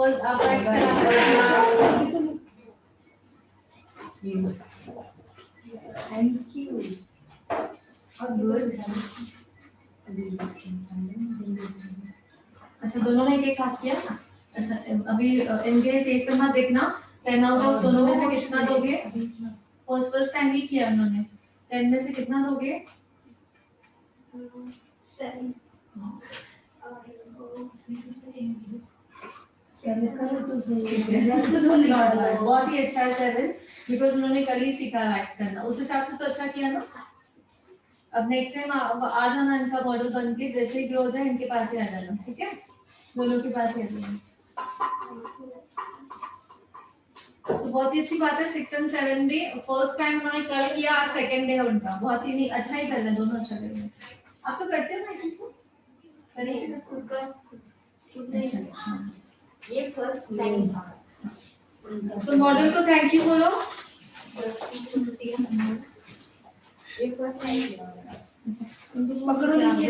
[SPEAKER 3] और आप
[SPEAKER 5] थैंक यू और गुड।
[SPEAKER 3] अच्छा दोनों ने एक हाथ किया। अच्छा अभी इनके फेस पे मत देखना, 10 आउट ऑफ दोनों में से कितना दोगे? फर्स्ट टाइम ही किया उन्होंने, 10 में से कितना दोगे?
[SPEAKER 6] 7
[SPEAKER 5] करो तो सही
[SPEAKER 3] बहुत ही अच्छा है 7, बिकॉज उन्होंने कल ही सीखा वैक्स करना, उस हिसाब से तो अच्छा किया ना। अब नेक्स्ट टाइम आ जाना इनका मॉडल बन के, जैसे ही ग्रो हो जाए इनके पास ही आ जाना, ठीक है, दोनों के पास ही आ जाना। तो बहुत ही अच्छी बात है 6 and 7 भी फर्स्ट टाइम उन्होंने कल किया, आज सेकंड डे है उनका। बहुत ही नहीं अच्छा ही कर रहे हैं दोनों, अच्छा कर रहे हैं। आप तो करते हो ना ठीक से? करने से खुद का
[SPEAKER 6] ये फर्स्ट टाइम था।
[SPEAKER 3] तो मॉडल को थैंक यू बोलो।
[SPEAKER 6] ये फर्स्ट टाइम
[SPEAKER 3] पकड़ो ये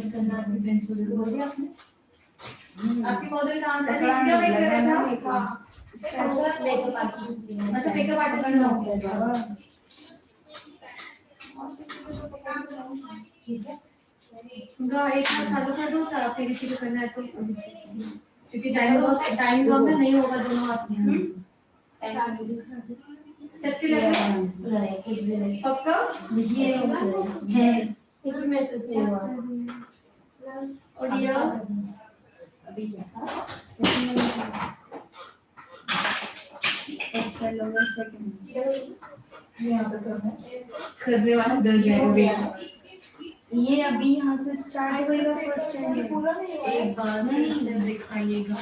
[SPEAKER 3] करना आपकी पेंसिल बोल दिया आपने। आपकी मॉडल कहाँ से क्या वेट कर रहा था?
[SPEAKER 6] Makeup artist.
[SPEAKER 3] अच्छा मेकअप आर्टिस्ट में हो गया।
[SPEAKER 6] ठीक है।
[SPEAKER 3] उनका एक बार चालू कर दो, फिर इसी को करना है तो क्योंकि टाइम कम है, नहीं होगा दोनों हाथ में। चक्के लगे पक्का
[SPEAKER 6] ये है एक मैसेज नहीं हुआ
[SPEAKER 3] और ये
[SPEAKER 6] अभी
[SPEAKER 3] करने वाला डर जाएगा।
[SPEAKER 6] ये अभी यहाँ से स्टार्ट होगा फर्स्ट टाइम पूरा
[SPEAKER 3] एक बार नहीं दिखाइएगा।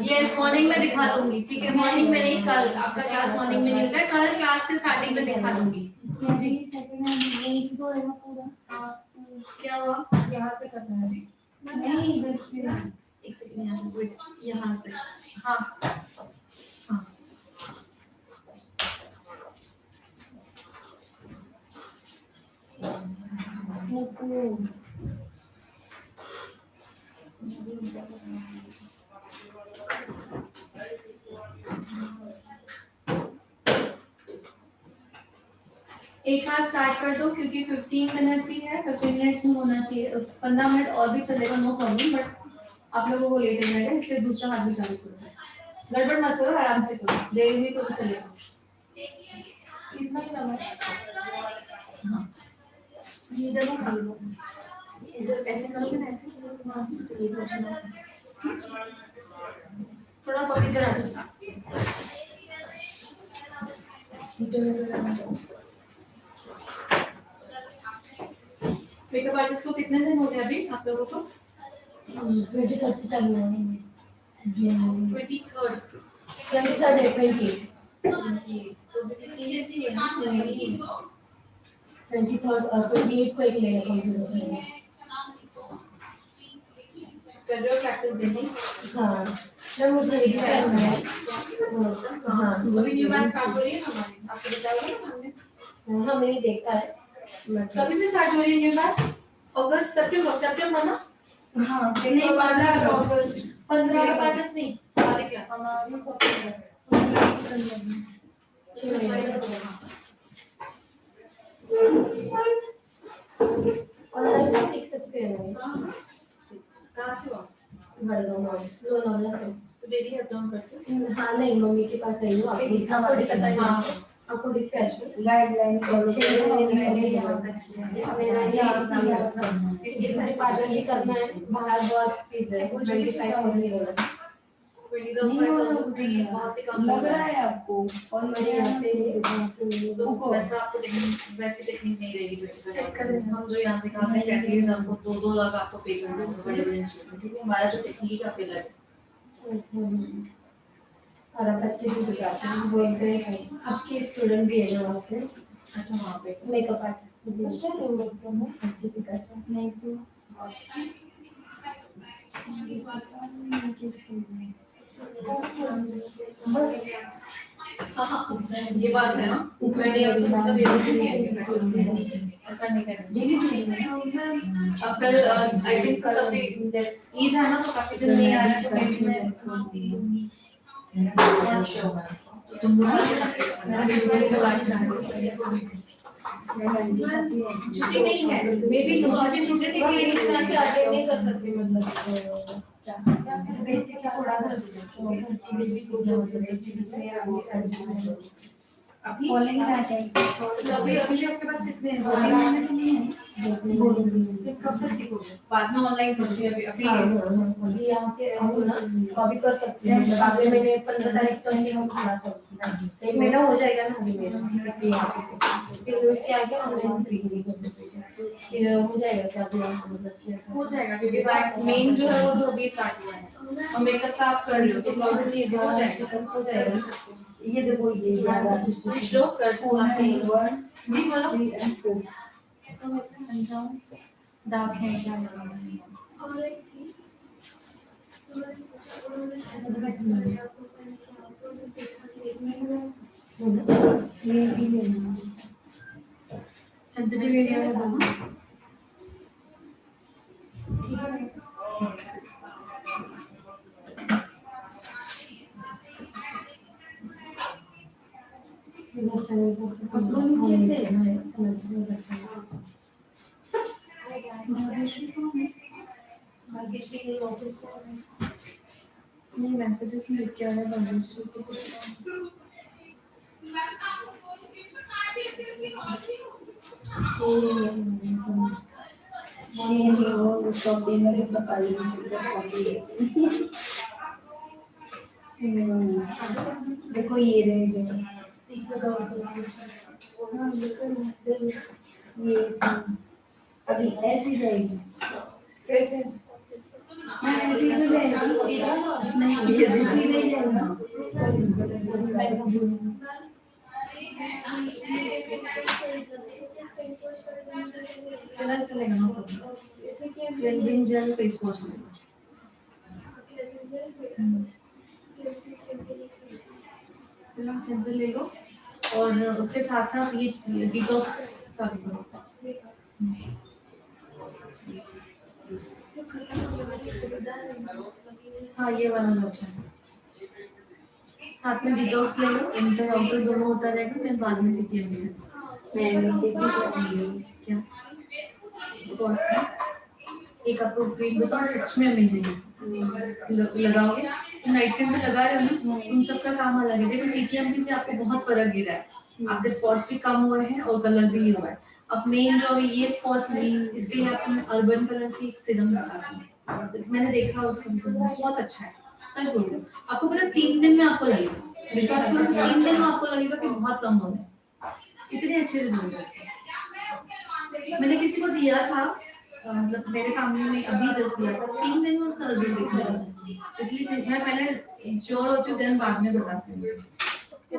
[SPEAKER 3] यस मॉर्निंग में दिखा दूंगी, ठीक है? मॉर्निंग में नहीं, कल आपका क्लास मॉर्निंग में नहीं होता है, कल क्लास के स्टार्टिंग में दिखा दूंगी। जी
[SPEAKER 6] सेकंड हैंड यही से तो है ना पूरा।
[SPEAKER 3] क्या हुआ?
[SPEAKER 6] यहाँ से करना है
[SPEAKER 3] नहीं इधर से, एक सेकंड यहाँ से wait, यहाँ से हाँ हाँ एक हाथ स्टार्ट कर दो क्योंकि 15 मिनट्स ही है, 15 मिनट्स में होना चाहिए। 15 मिनट और भी चलेगा नो प्रॉब्लम, बट आप लोगों को लेट हो जाएगा इसलिए दूसरा हाथ भी चालू करो। गड़बड़ मत करो, आराम से करो, देर भी तो चलेगा। कितना चला हाँ इधर ना कर लो, इधर ऐसे करोगे ना, ऐसे थोड़ा बहुत इधर आ जाओ। मेकअप आर्टिस्ट को कितने दिन हो गए अभी आप लोगों को?
[SPEAKER 6] 23 से चालू है
[SPEAKER 3] 23rd तो कितनी जैसी है ना
[SPEAKER 6] 23rd और 28 को एक लेगा कंप्यूटर में।
[SPEAKER 3] कर रहे हो प्रैक्टिस डेली?
[SPEAKER 6] हाँ ना मुझे एक टाइम है। हाँ
[SPEAKER 3] अभी न्यू बैच स्टार्ट हो रही है हमारी, आपको बताया ना हमने।
[SPEAKER 6] हाँ मैंने देखा है।
[SPEAKER 3] कभी से स्टार्ट हो रही है न्यू बैच? अगस्त सितंबर ना?
[SPEAKER 6] हाँ
[SPEAKER 3] नहीं 15 अगस्त 15 बैचेस नहीं हमारी क्लास
[SPEAKER 6] हमारी ऑनलाइन भी सीख सकते हैं।
[SPEAKER 3] कहाँ से हो?
[SPEAKER 6] लोनावला से।
[SPEAKER 3] तो डेली अपडाउन करते हो?
[SPEAKER 6] हाँ नहीं मम्मी के पास आई हूँ। आपको दिक्कत आई?
[SPEAKER 3] हाँ
[SPEAKER 6] आपको डिस्कशन गाइडलाइन फॉलो ये सारी पार्लर भी करना है बाहर बहुत फीस है 25,000
[SPEAKER 3] बहुत ही कम
[SPEAKER 6] लग रहा है आपको और मेरे यहाँ से
[SPEAKER 3] तो वैसा आपको वैसी टेक्निक नहीं रहेगी। हम जो यहाँ सिखाते हैं कैटलीज हमको 2-2 लाख आपको पे कर देंगे बड़े बड़े इंस्टीट्यूट, ठीक है? हमारा जो टेक्निक है आपके लिए
[SPEAKER 6] और आप अच्छे से सिखाते हैं वो एक आपके स्टूडेंट भी है ना वहाँ पे।
[SPEAKER 3] अच्छा वहाँ पे
[SPEAKER 6] मेकअप आर्टिस्ट अच्छे से करते हैं। नहीं तो
[SPEAKER 3] हाँ ये बात है ना, मैंने अभी मतलब ये नहीं है ऐसा नहीं करना। अब कल आई थिंक सब ईद है ना तो काफी दिन नहीं आ रहा है तो मेरी मैं तुम छुट्टी नहीं है मेरी दूसरी स्टूडेंट के लिए इस तरह से अटेंड नहीं कर सकती मतलब बेसिक थोड़ा सा अभी अभी अभी आपके पास कितने हैं? 2 महीने तो नहीं है फिर कब तक सीखोगे? बाद में ऑनलाइन करोगे? अभी
[SPEAKER 6] यहाँ से कभी कर सकते हैं। अगले महीने 15 तारीख तक हम क्लास होगी। 1 महीना हो जाएगा ना अभी मेरा फिर उसके आगे ऑनलाइन फिर हो जाएगा क्या अभी
[SPEAKER 3] हो जाएगा क्योंकि वैक्स मेन जो है वो तो अभी स्टार्ट हुआ है और मेकअप का आप कर रहे हो तो प्रॉब्लम नहीं है, हो जाएगा।
[SPEAKER 5] ये देखो ये
[SPEAKER 3] श्लोक कर जी बोलो।
[SPEAKER 5] डार्क है क्या लगा ये भी लेना
[SPEAKER 3] सेंसिटिव एरिया में बोलो।
[SPEAKER 5] कपड़ों नीचे से
[SPEAKER 3] नहीं मैसेजेस में लिख के आया भाग्यश्री से
[SPEAKER 5] वो शॉपिंग में बता देखो ये रहेगा ये अभी ऐसी रहेगी
[SPEAKER 3] कैसे
[SPEAKER 5] मैं ऐसी तो रहेगी नहीं ऐसी नहीं रहेगा
[SPEAKER 3] कलर चलेगा cleansing jail face wash cleansing ले लो और उसके साथ साथ ये डिटॉक्स चालू करो। हाँ ये वाला लोशन साथ में डिटॉक्स ले लो, इंटर आउटर दोनों होता रहेगा, फिर बाद में सीटीएम ले लो।
[SPEAKER 5] मैंने देखी
[SPEAKER 3] क्या स्पॉट्स है एक आपको क्रीम बताओ सच में अमेजिंग है। लगाओगे नाइट क्रीम पे लगा रहे हो ना, उन सबका काम अलग है। देखो सीटीएमपी से आपको बहुत फर्क गिरा है, आपके स्पॉट्स भी कम हुए हैं और कलर भी नहीं हुआ है। अब मेन जो है ये स्पॉट्स है, इसके लिए आपको मैं अर्बन कलर की एक सीरम बताती हूँ, मैंने देखा उसका रिजल्ट बहुत अच्छा है, सच बोल रही हूँ। आपको पता 3 दिन में आपको लगेगा, विश्वास करो 3 दिन में आपको लगेगा कि बहुत कम हो गया, इतने अच्छे रिजल्ट है इसके। मैंने किसी को दिया था, मतलब मेरे फैमिली में अभी जस्ट दिया था, 3 दिन में उसका रिजल्ट दिखा था। इसलिए मैं पहले श्योर होती हूँ देन बाद में बताती हूँ। तो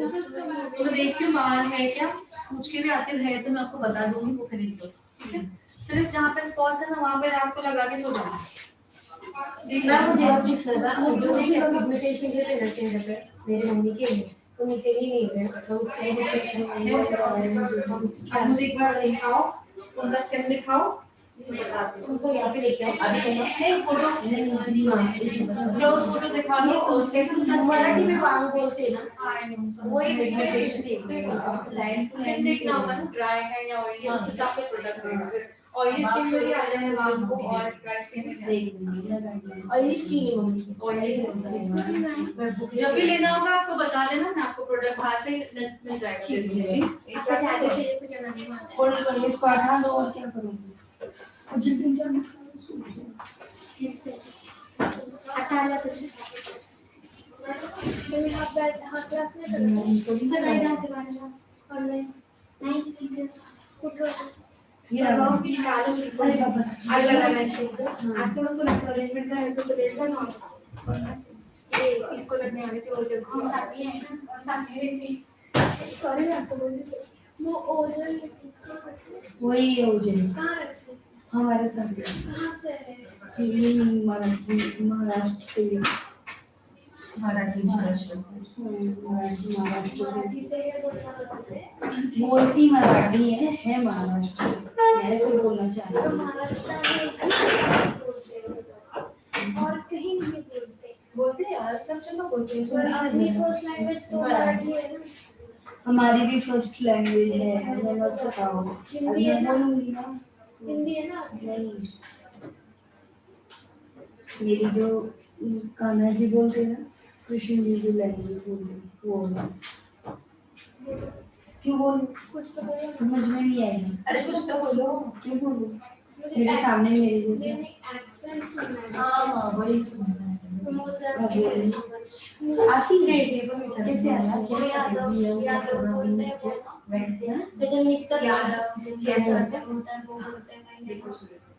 [SPEAKER 3] मैं देखती हूँ बाहर है क्या, पूछ के भी आते हैं तो मैं आपको बता दूंगी, वो खरीद लो, ठीक है। सिर्फ जहाँ पे स्पॉट्स है ना वहाँ पे रात को लगा के सो जाना।
[SPEAKER 6] देखना मुझे अब कुछ लगा जो भी हम पिगमेंटेशन के लिए रखे हैं मेरी मम्मी के लिए तो नीचे ही नहीं है तो उसके लिए
[SPEAKER 3] अब मुझे एक बार दिखाओ, उनका स्कैन दिखाओ,
[SPEAKER 6] उनको यहाँ पे लेके आओ अभी चलो
[SPEAKER 3] फोटो क्लोज फोटो दिखा दो और कैसे
[SPEAKER 6] मराठी में वांग बोलते हैं ना
[SPEAKER 3] वो एक पिगमेंटेशन स्किन देखना होगा ना, ड्राई है या ऑयली है, उस हिसाब से प्रोडक्ट देगा। फिर ऑयली स्किन में भी आता है वांग को, और ड्राई स्किन में
[SPEAKER 6] ऑयली स्किन है मम्मी
[SPEAKER 3] ऑयली। जब भी लेना होगा आपको बता देना, मैं आपको प्रोडक्ट बाहर से मिल जाएगा।
[SPEAKER 6] आपका चार्जर से कुछ नहीं
[SPEAKER 5] होल्ड कर इसको हटा दो और क्या करोगे
[SPEAKER 6] हटा लिया तो हाथ क्लास में सर राइट हाथ दिखाना ऑनलाइन नहीं
[SPEAKER 5] ये
[SPEAKER 6] लगाओ कि निकालो आज लगाना है आज तो लोग को अरेंजमेंट करने से तो डेढ़ साल ना ये इसको लगने वाले थे वो जब हम साथ में हैं ना साथ में रहते सॉरी मैं आपको बोल रही वो ओजन
[SPEAKER 5] वही है उजन
[SPEAKER 6] कहाँ रखते
[SPEAKER 5] हमारे साथ
[SPEAKER 6] कहाँ से है
[SPEAKER 5] ये महाराष्ट्र से
[SPEAKER 3] महाराष्ट्र से
[SPEAKER 6] मराठी से है
[SPEAKER 5] बोलती मराठी है महाराष्ट्र ऐसे बोलना चाहिए
[SPEAKER 6] तो महाराष्ट्र में और कहीं नहीं बोलते
[SPEAKER 3] यार सब जगह बोलते हैं।
[SPEAKER 6] और अपनी फर्स्ट लैंग्वेज तो मराठी है ना
[SPEAKER 5] हमारी भी फर्स्ट लैंग्वेज है मैं बस बताओ
[SPEAKER 6] हिंदी है ना
[SPEAKER 5] बोलूंगी ना
[SPEAKER 6] हिंदी है ना
[SPEAKER 5] नहीं मेरी जो कान्हा जी बोलते हैं ना कृष्ण जी जो लैंग्वेज बोलते हैं वो क्यों बोलूं
[SPEAKER 6] कुछ तो बोलो
[SPEAKER 5] समझ में नहीं आएगा
[SPEAKER 3] अरे कुछ तो बोलो।
[SPEAKER 5] क्यों बोलूं मेरे सामने मेरे जैसे
[SPEAKER 6] एक्सेंट सुनना है
[SPEAKER 3] हाँ वही सुनना है।
[SPEAKER 5] आती नहीं थी वो कैसे आया
[SPEAKER 6] यादव बोलते हैं
[SPEAKER 3] वैसे
[SPEAKER 6] त्याच्या निकटच
[SPEAKER 3] यादव
[SPEAKER 6] कैसे
[SPEAKER 3] कैसे
[SPEAKER 6] बोलते हैं वो बोलते हैं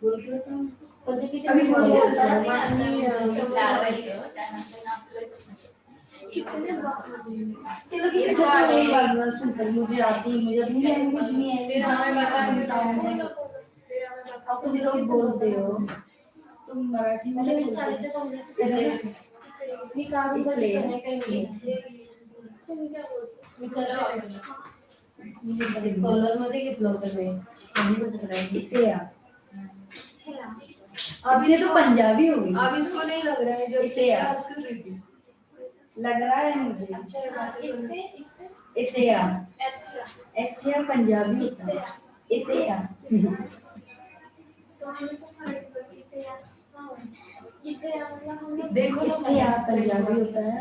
[SPEAKER 5] बोल के बताऊं
[SPEAKER 6] पद्धती
[SPEAKER 5] अभी बोल रहे हो,
[SPEAKER 2] चलो कि
[SPEAKER 5] ये सब वही बात सिंपल मुझे आती मुझे अपनी लैंग्वेज नहीं है
[SPEAKER 3] फिर हमें बता
[SPEAKER 5] आप तुम लोग बोलते हो तुम मराठी में नहीं
[SPEAKER 6] सारे
[SPEAKER 5] बोलते
[SPEAKER 6] जगह मी काम बंद करने का ही तुम्ही क्या बोलते
[SPEAKER 5] मुझे कॉलर मध्ये घेतलं होतं मी आणि कसं करायचं इथे या अब ये तो पंजाबी हो गई
[SPEAKER 3] अब इसको नहीं लग रहा है जब
[SPEAKER 5] इसे यार।
[SPEAKER 3] आजकल रिव्यू
[SPEAKER 5] लग रहा है मुझे इथे या इथे या पंजाबी होता है इथे या
[SPEAKER 3] देखो ना
[SPEAKER 5] इथे या पंजाबी होता है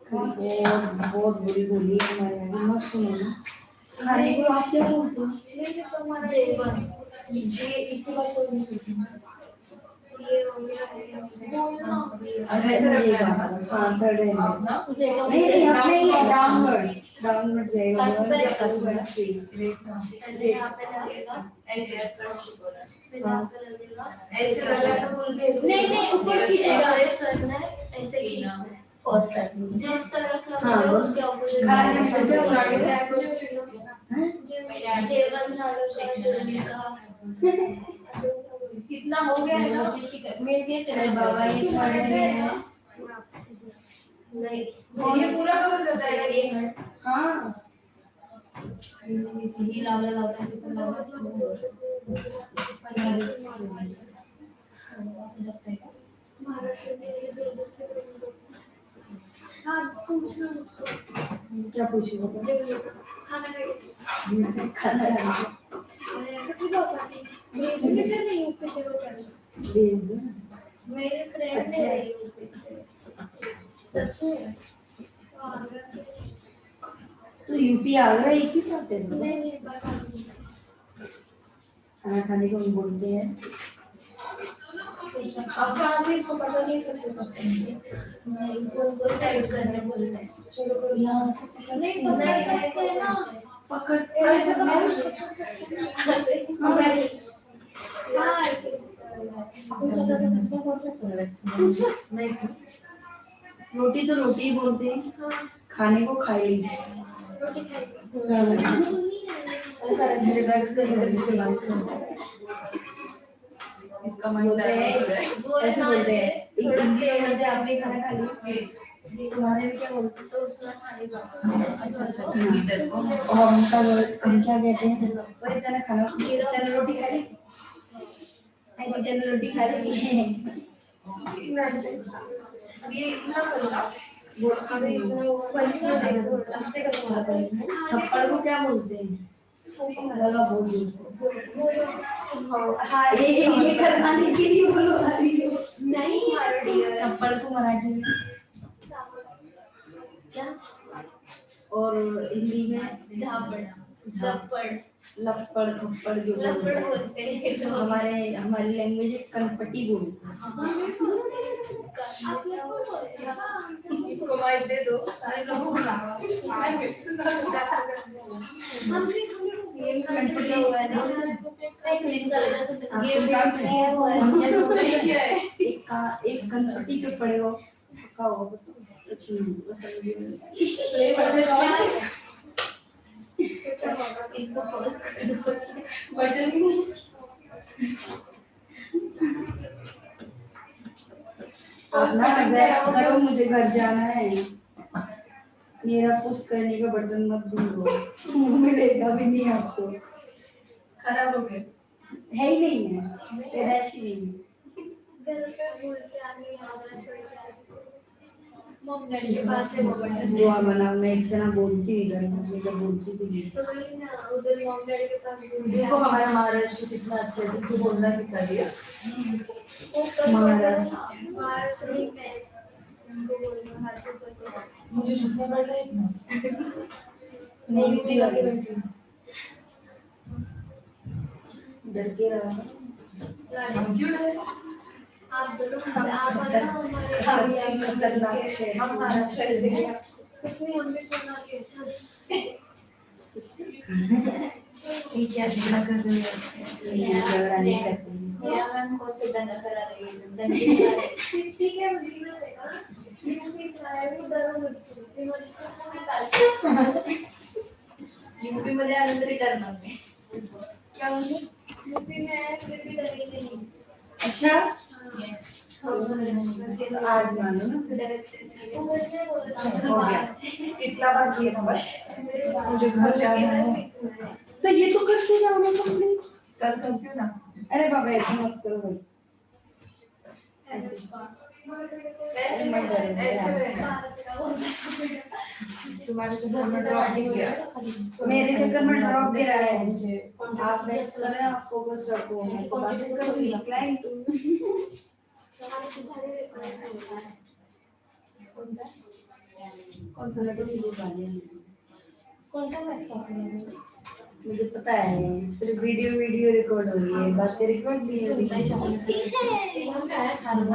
[SPEAKER 5] बहुत बुरी बोली है हमारे यहाँ मत सुनो ना खाने को आप क्या बोलते हो
[SPEAKER 6] जे इसी बात को नहीं सुनती
[SPEAKER 5] हाँ थर्ड है
[SPEAKER 6] मुझे एकदम
[SPEAKER 5] नहीं नहीं अपने ये डाउनवर्ड जाएगा
[SPEAKER 6] यहाँ पे लगेगा
[SPEAKER 3] ऐसे
[SPEAKER 6] नहीं नहीं ऊपर खींचेगा ऐसे करना है ऐसे खींचना है
[SPEAKER 5] फर्स्ट टाइम
[SPEAKER 6] जिस तरफ
[SPEAKER 5] हाँ,
[SPEAKER 6] लगेगा उसके ऑपोजिट
[SPEAKER 5] खाने से जो
[SPEAKER 6] जेवण झालं का
[SPEAKER 3] कितना हो गया है ना
[SPEAKER 5] अरे बाबा ये थर्ड है
[SPEAKER 6] नहीं
[SPEAKER 3] ये पूरा कवर करता है ये
[SPEAKER 5] हाँ
[SPEAKER 3] ये लावला
[SPEAKER 6] हाँ पूछना मुझको
[SPEAKER 5] क्या पूछो
[SPEAKER 6] खाना खाइए
[SPEAKER 5] खाना
[SPEAKER 6] कितनी बात आती है मेरे किधर नहीं ऊपर से वो कर मेरे फ्रेंड है सच में
[SPEAKER 5] तो यूपी आगरा एक ही बात है ना
[SPEAKER 6] नहीं नहीं बता
[SPEAKER 5] खाना खाने को हम बोलते हैं
[SPEAKER 6] अब कहाँ से इसको पता नहीं सबको पसंद है नहीं उनको साइड करने बोलते हैं चलो कोई यहाँ से नहीं पता है ना पकड़ते हैं ऐसे
[SPEAKER 5] रोटी तो रोटी ही बोलते हैं खाने को खाई
[SPEAKER 6] रोटी खाई
[SPEAKER 5] मेरे बैग्स के अंदर किसी बात से
[SPEAKER 3] इसका
[SPEAKER 5] बोलते हैं ऐसे बोलते हैं एक हिंदी में बोलते हैं आपने खाना खा लिया तुम्हारे में क्या बोलते हैं
[SPEAKER 6] तो उसमें खाने का
[SPEAKER 5] और हम क्या कहते हैं वही तेरा खाना तेरा रोटी खा ली तेरा रोटी खा ली
[SPEAKER 3] ये इतना करो
[SPEAKER 5] थप्पड़ को क्या बोलते हैं लगा बोल हाँ ये करवाने के लिए बोलो
[SPEAKER 6] नहीं
[SPEAKER 5] थप्पड़ को मराठी में
[SPEAKER 6] क्या
[SPEAKER 5] और हिंदी में
[SPEAKER 6] झापड़ झप्पड़
[SPEAKER 5] लपड़ थप्पड़ जो
[SPEAKER 6] लपड़ बोलते हैं लोग
[SPEAKER 5] हमारी लैंग्वेज है कनपटी बोलते हैं
[SPEAKER 6] आप क्या बोलते हैं
[SPEAKER 3] इसको माइक दे दो सारे लोगों को
[SPEAKER 6] गेम कंट्रोल हुआ है ना एक क्लीन कर लेना सब गेम
[SPEAKER 5] क्या
[SPEAKER 6] हुआ है
[SPEAKER 5] एक कनपटी पे पड़े हो पक्का होगा
[SPEAKER 6] इसको पॉज कर दो
[SPEAKER 3] बटन भी
[SPEAKER 5] अपना अभ्यास करो मुझे घर जाना है मेरा पुश करने का बटन मत दो मिलेगा भी नहीं आपको
[SPEAKER 3] खराब हो गए
[SPEAKER 5] है ही नहीं है पैदाइश ही नहीं है
[SPEAKER 6] घर पे बोल के आने आगरा छोड़ के आने मम्मी डैडी के पास से वो बटन
[SPEAKER 5] दुआ बना मैं इतना बोलती ही घर में जब बोलती थी
[SPEAKER 6] तो वही ना उधर मम्मी डैडी के पास बोल
[SPEAKER 3] देखो हमारा महाराष्ट्र कितना अच्छा है तुमको बोलना सिखा दिया
[SPEAKER 6] महाराष्ट्र नहीं मैं उनको बोलना हाथ ऊपर
[SPEAKER 3] मुझे छुट्टी पड़ रही है
[SPEAKER 6] मैं भी लगे बैठी
[SPEAKER 5] डर के रहा
[SPEAKER 3] हम क्यों डरे
[SPEAKER 6] आप दोनों आप आना हमारे
[SPEAKER 3] हम महाराष्ट्र
[SPEAKER 6] कुछ नहीं हम भी सुना के
[SPEAKER 3] ये क्या झगड़ा कर रहे हो?
[SPEAKER 6] झगड़ा नहीं करते हैं।
[SPEAKER 2] मेरा मैम कौन से दंगा करा रही है दंगे करा रही है। ठीक है
[SPEAKER 3] यूपी मध्ये आलं तरी करणार नाही.
[SPEAKER 2] क्या बोले यूपी में है फिर भी डरेंगे नहीं।
[SPEAKER 3] अच्छा
[SPEAKER 6] आज मानो ना
[SPEAKER 2] वो वैसे बोल रहा
[SPEAKER 3] हो गया. इतना बाकी है बस. मुझे घर जाना है.
[SPEAKER 6] तो ये तो करके जाओ ना कंप्लीट।
[SPEAKER 3] कल करती हूँ ना.
[SPEAKER 6] अरे बाबा ऐसे मत करो भाई।
[SPEAKER 3] तुम्हारे से घर में ड्रॉप नहीं किया.
[SPEAKER 6] मेरे चक्कर में ड्रॉप गिरा है मुझे। आप नेक्स्ट करें, आप फोकस रखो। मैं तो बातें कर रही हूँ क्लाइंट। कौन सा लगा सिर्फ वाले
[SPEAKER 2] कौन सा मैच
[SPEAKER 6] मुझे पता है, सिर्फ वीडियो रिकॉर्ड हो रही है, बातें रिकॉर्ड भी हो रही है।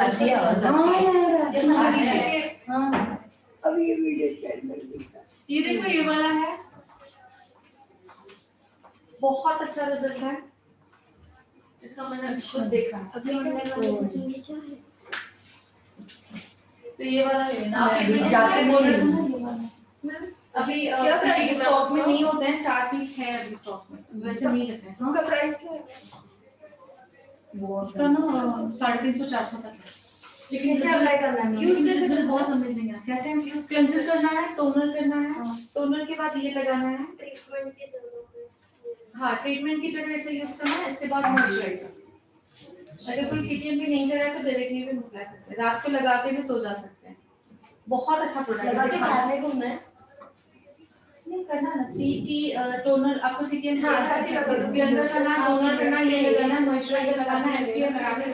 [SPEAKER 3] आती आवाज आती है.
[SPEAKER 6] हाँ अब ये वीडियो चैट कर देगा।
[SPEAKER 3] ये देखो ये वाला है. बहुत अच्छा रिजल्ट है. इसका मैंने खुद देखा. तो ये वाला लेना.
[SPEAKER 6] अभी जाते बोल रही हूँ।
[SPEAKER 3] अभी
[SPEAKER 2] क्या प्राइस है
[SPEAKER 3] स्टॉक में
[SPEAKER 2] उसका?
[SPEAKER 3] नहीं होते हैं. 4 पीस है अभी स्टॉक में. वैसे नहीं लेते हैं.
[SPEAKER 2] उसका प्राइस क्या है?
[SPEAKER 3] इसका ना 350-400 तक है. लेकिन
[SPEAKER 2] कैसे अप्लाई करना है?
[SPEAKER 3] यूज का रिजल्ट बहुत अमेजिंग है. कैसे हम यूज क्लेंजर करना है, टोनर करना है. टोनर के बाद ये लगाना है.
[SPEAKER 2] ट्रीटमेंट की जरूरत है।
[SPEAKER 3] हाँ ट्रीटमेंट की जगह से यूज करना है. इसके बाद मॉइस्चराइजर. अगर कोई सीटीएम भी नहीं करा है तो डायरेक्टली भी लगा सकते हैं. रात को लगा के भी सो जा सकते हैं. बहुत अच्छा प्रोडक्ट
[SPEAKER 2] लगा के
[SPEAKER 3] है.
[SPEAKER 2] खाने को है
[SPEAKER 3] नहीं करना ना सीटी टोनर. आपको सीटीएम
[SPEAKER 2] हाँ,
[SPEAKER 3] क्लेंजर करना, टोनर करना, ये लगाना, मॉइस्चराइजर लगाना, एसपीएफ लगाना.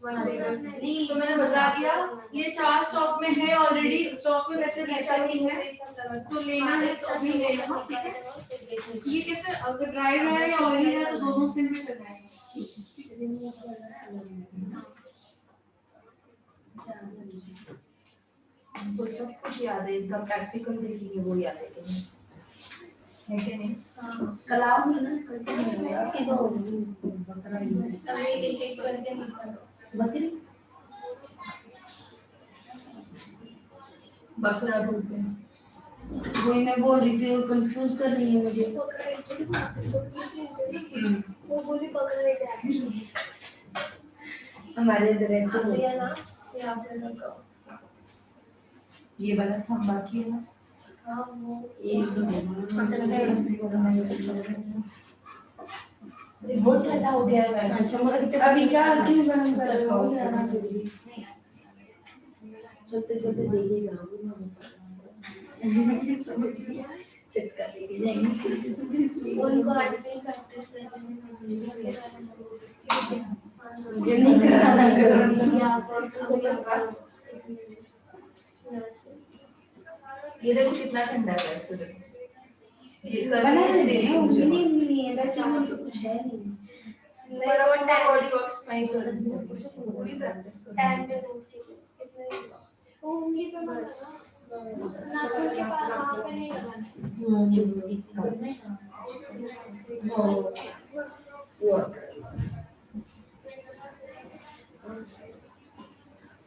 [SPEAKER 2] नहीं
[SPEAKER 3] तो मैंने बता दिया. ये 4 स्टॉक में है ऑलरेडी. स्टॉक में वैसे रहता नहीं है तो लेना है तो अभी ले लो. ठीक है. ये कैसे अगर ड्राई है या ऑयली है तो दोनों स्किन पे चल जाएगा.
[SPEAKER 6] तो सब कुछ याद है, इनका प्रैक्टिकल देखेंगे वो याद है कि नहीं? है कि नहीं? कल आओ ना, कल तो नहीं है कि दो बकरा ही है। बकरी बकरा बोलते हैं। वही मैं बोल रही थी, वो कंफ्यूज कर रही है मुझे।
[SPEAKER 2] वो बोली पकड़ लेके आई।
[SPEAKER 6] हमारे इधर ऐसे
[SPEAKER 2] अब
[SPEAKER 6] बोलते
[SPEAKER 2] ये
[SPEAKER 6] हैं।
[SPEAKER 2] ना ये आप लोगों को
[SPEAKER 6] ये वाला हम बाकी है ना,
[SPEAKER 2] हाँ वो
[SPEAKER 6] एक दो
[SPEAKER 2] बहुत ठंडा हो गया है।
[SPEAKER 6] अच्छा अभी क्या क्यों गरम कर रहे हो? चलते चलते देखिएगा चिपका देंगे जाएंगे।
[SPEAKER 2] उनको आर्टिफिशियल प्रैक्टिस
[SPEAKER 6] मुझे नहीं कराना गरम।
[SPEAKER 3] ये देखो कितना ठंडा है. ये
[SPEAKER 6] बना दे ना, मिनी है वैसे में तो कुछ है नहीं।
[SPEAKER 3] बॉडी वर्क्स नहीं कर रही है.
[SPEAKER 2] पूरी प्रैक्टिस टैन पे रोटी वो उंगली पे बस नाखून के पास वहाँ पे नहीं लगाना।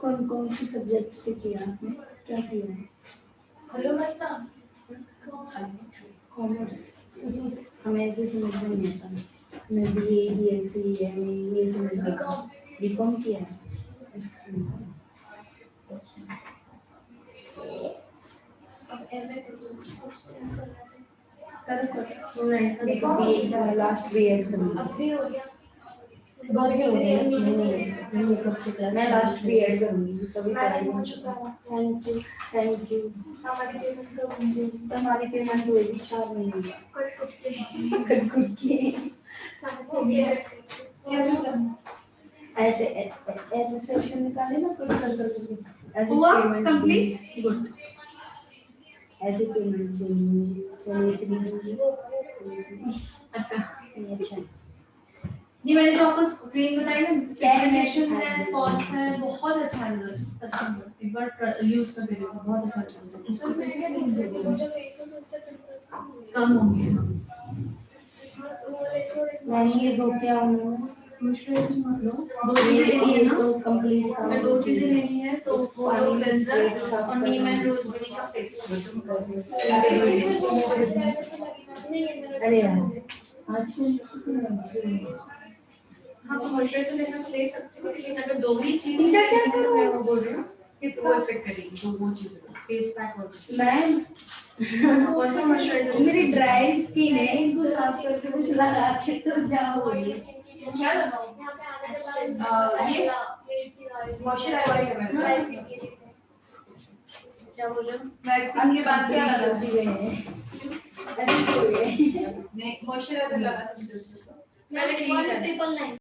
[SPEAKER 6] कौन कौन सी सब्जेक्ट से किया आपने, क्या किया है?
[SPEAKER 3] Hello madam.
[SPEAKER 6] कॉमर्स हमें ऐसे समझ में नहीं आता। मैं बीए बीएससी एमए ये समझ में बीकॉम किया है।
[SPEAKER 2] अब एमए
[SPEAKER 6] बीए लास्ट बीएड करूँगी।
[SPEAKER 2] अब भी हो गया।
[SPEAKER 6] बहुत हो गया मैं लास्ट बीएड करूँगी तभी
[SPEAKER 2] मैडम हो
[SPEAKER 6] पढ़ाई।
[SPEAKER 2] चुका है।
[SPEAKER 6] Thank you.
[SPEAKER 2] हमारी पेमेंट कब होंगी?
[SPEAKER 6] हमारी पेमेंट हुई 4 महीने
[SPEAKER 2] कल कुत्ते
[SPEAKER 6] कट की
[SPEAKER 2] क्या चल रहा है?
[SPEAKER 6] ऐसे ऐसे सेशन निकाले ना कुछ कर ऐसे
[SPEAKER 3] हुआ
[SPEAKER 6] पेमेंट
[SPEAKER 3] कंप्लीट. गुड.
[SPEAKER 6] ऐसे पेमेंट देंगे तो इतनी
[SPEAKER 3] अच्छा.
[SPEAKER 6] अच्छा
[SPEAKER 3] ये मैंने जो आपको स्क्रीन बताई ना, एनिमेशन है, स्पॉट्स है, बहुत अच्छा रिजल्ट. सच में एक बार यूज करके देखो, बहुत अच्छा रिजल्ट. इसको कैसे कम होंगे.
[SPEAKER 5] मैंने ये दो क्या उन्होंने
[SPEAKER 3] मॉइस्चराइजर मत लो, 2 चीजें लेनी है ना,
[SPEAKER 5] तो कंप्लीट
[SPEAKER 3] अगर 2 चीजें लेनी है तो वो लो क्लेंजर और नीम एंड रोजमेरी का फेस पैक।
[SPEAKER 5] अरे यार आज
[SPEAKER 3] हाँ तो मॉइस्चराइजर लेना तो ले सकते हो, लेकिन अगर 2 ही चीज मैं वो बोल रही हूँ कि वो इफेक्ट करेगी, तो वो चीजें फेस पैक और
[SPEAKER 5] मैम
[SPEAKER 3] कौन सा मॉइस्चराइजर
[SPEAKER 5] मेरी ड्राई स्किन है, इनको साफ करके कुछ लगा के तो जाओगे।
[SPEAKER 3] क्या लगाऊं? ये मॉइस्चराइजर क्या बोल रहे हो? वैक्सीन के बाद क्या लगाती है?
[SPEAKER 5] अरे
[SPEAKER 3] मॉइस्चराइजर लगा सकते हो, पहले क्लीन कर।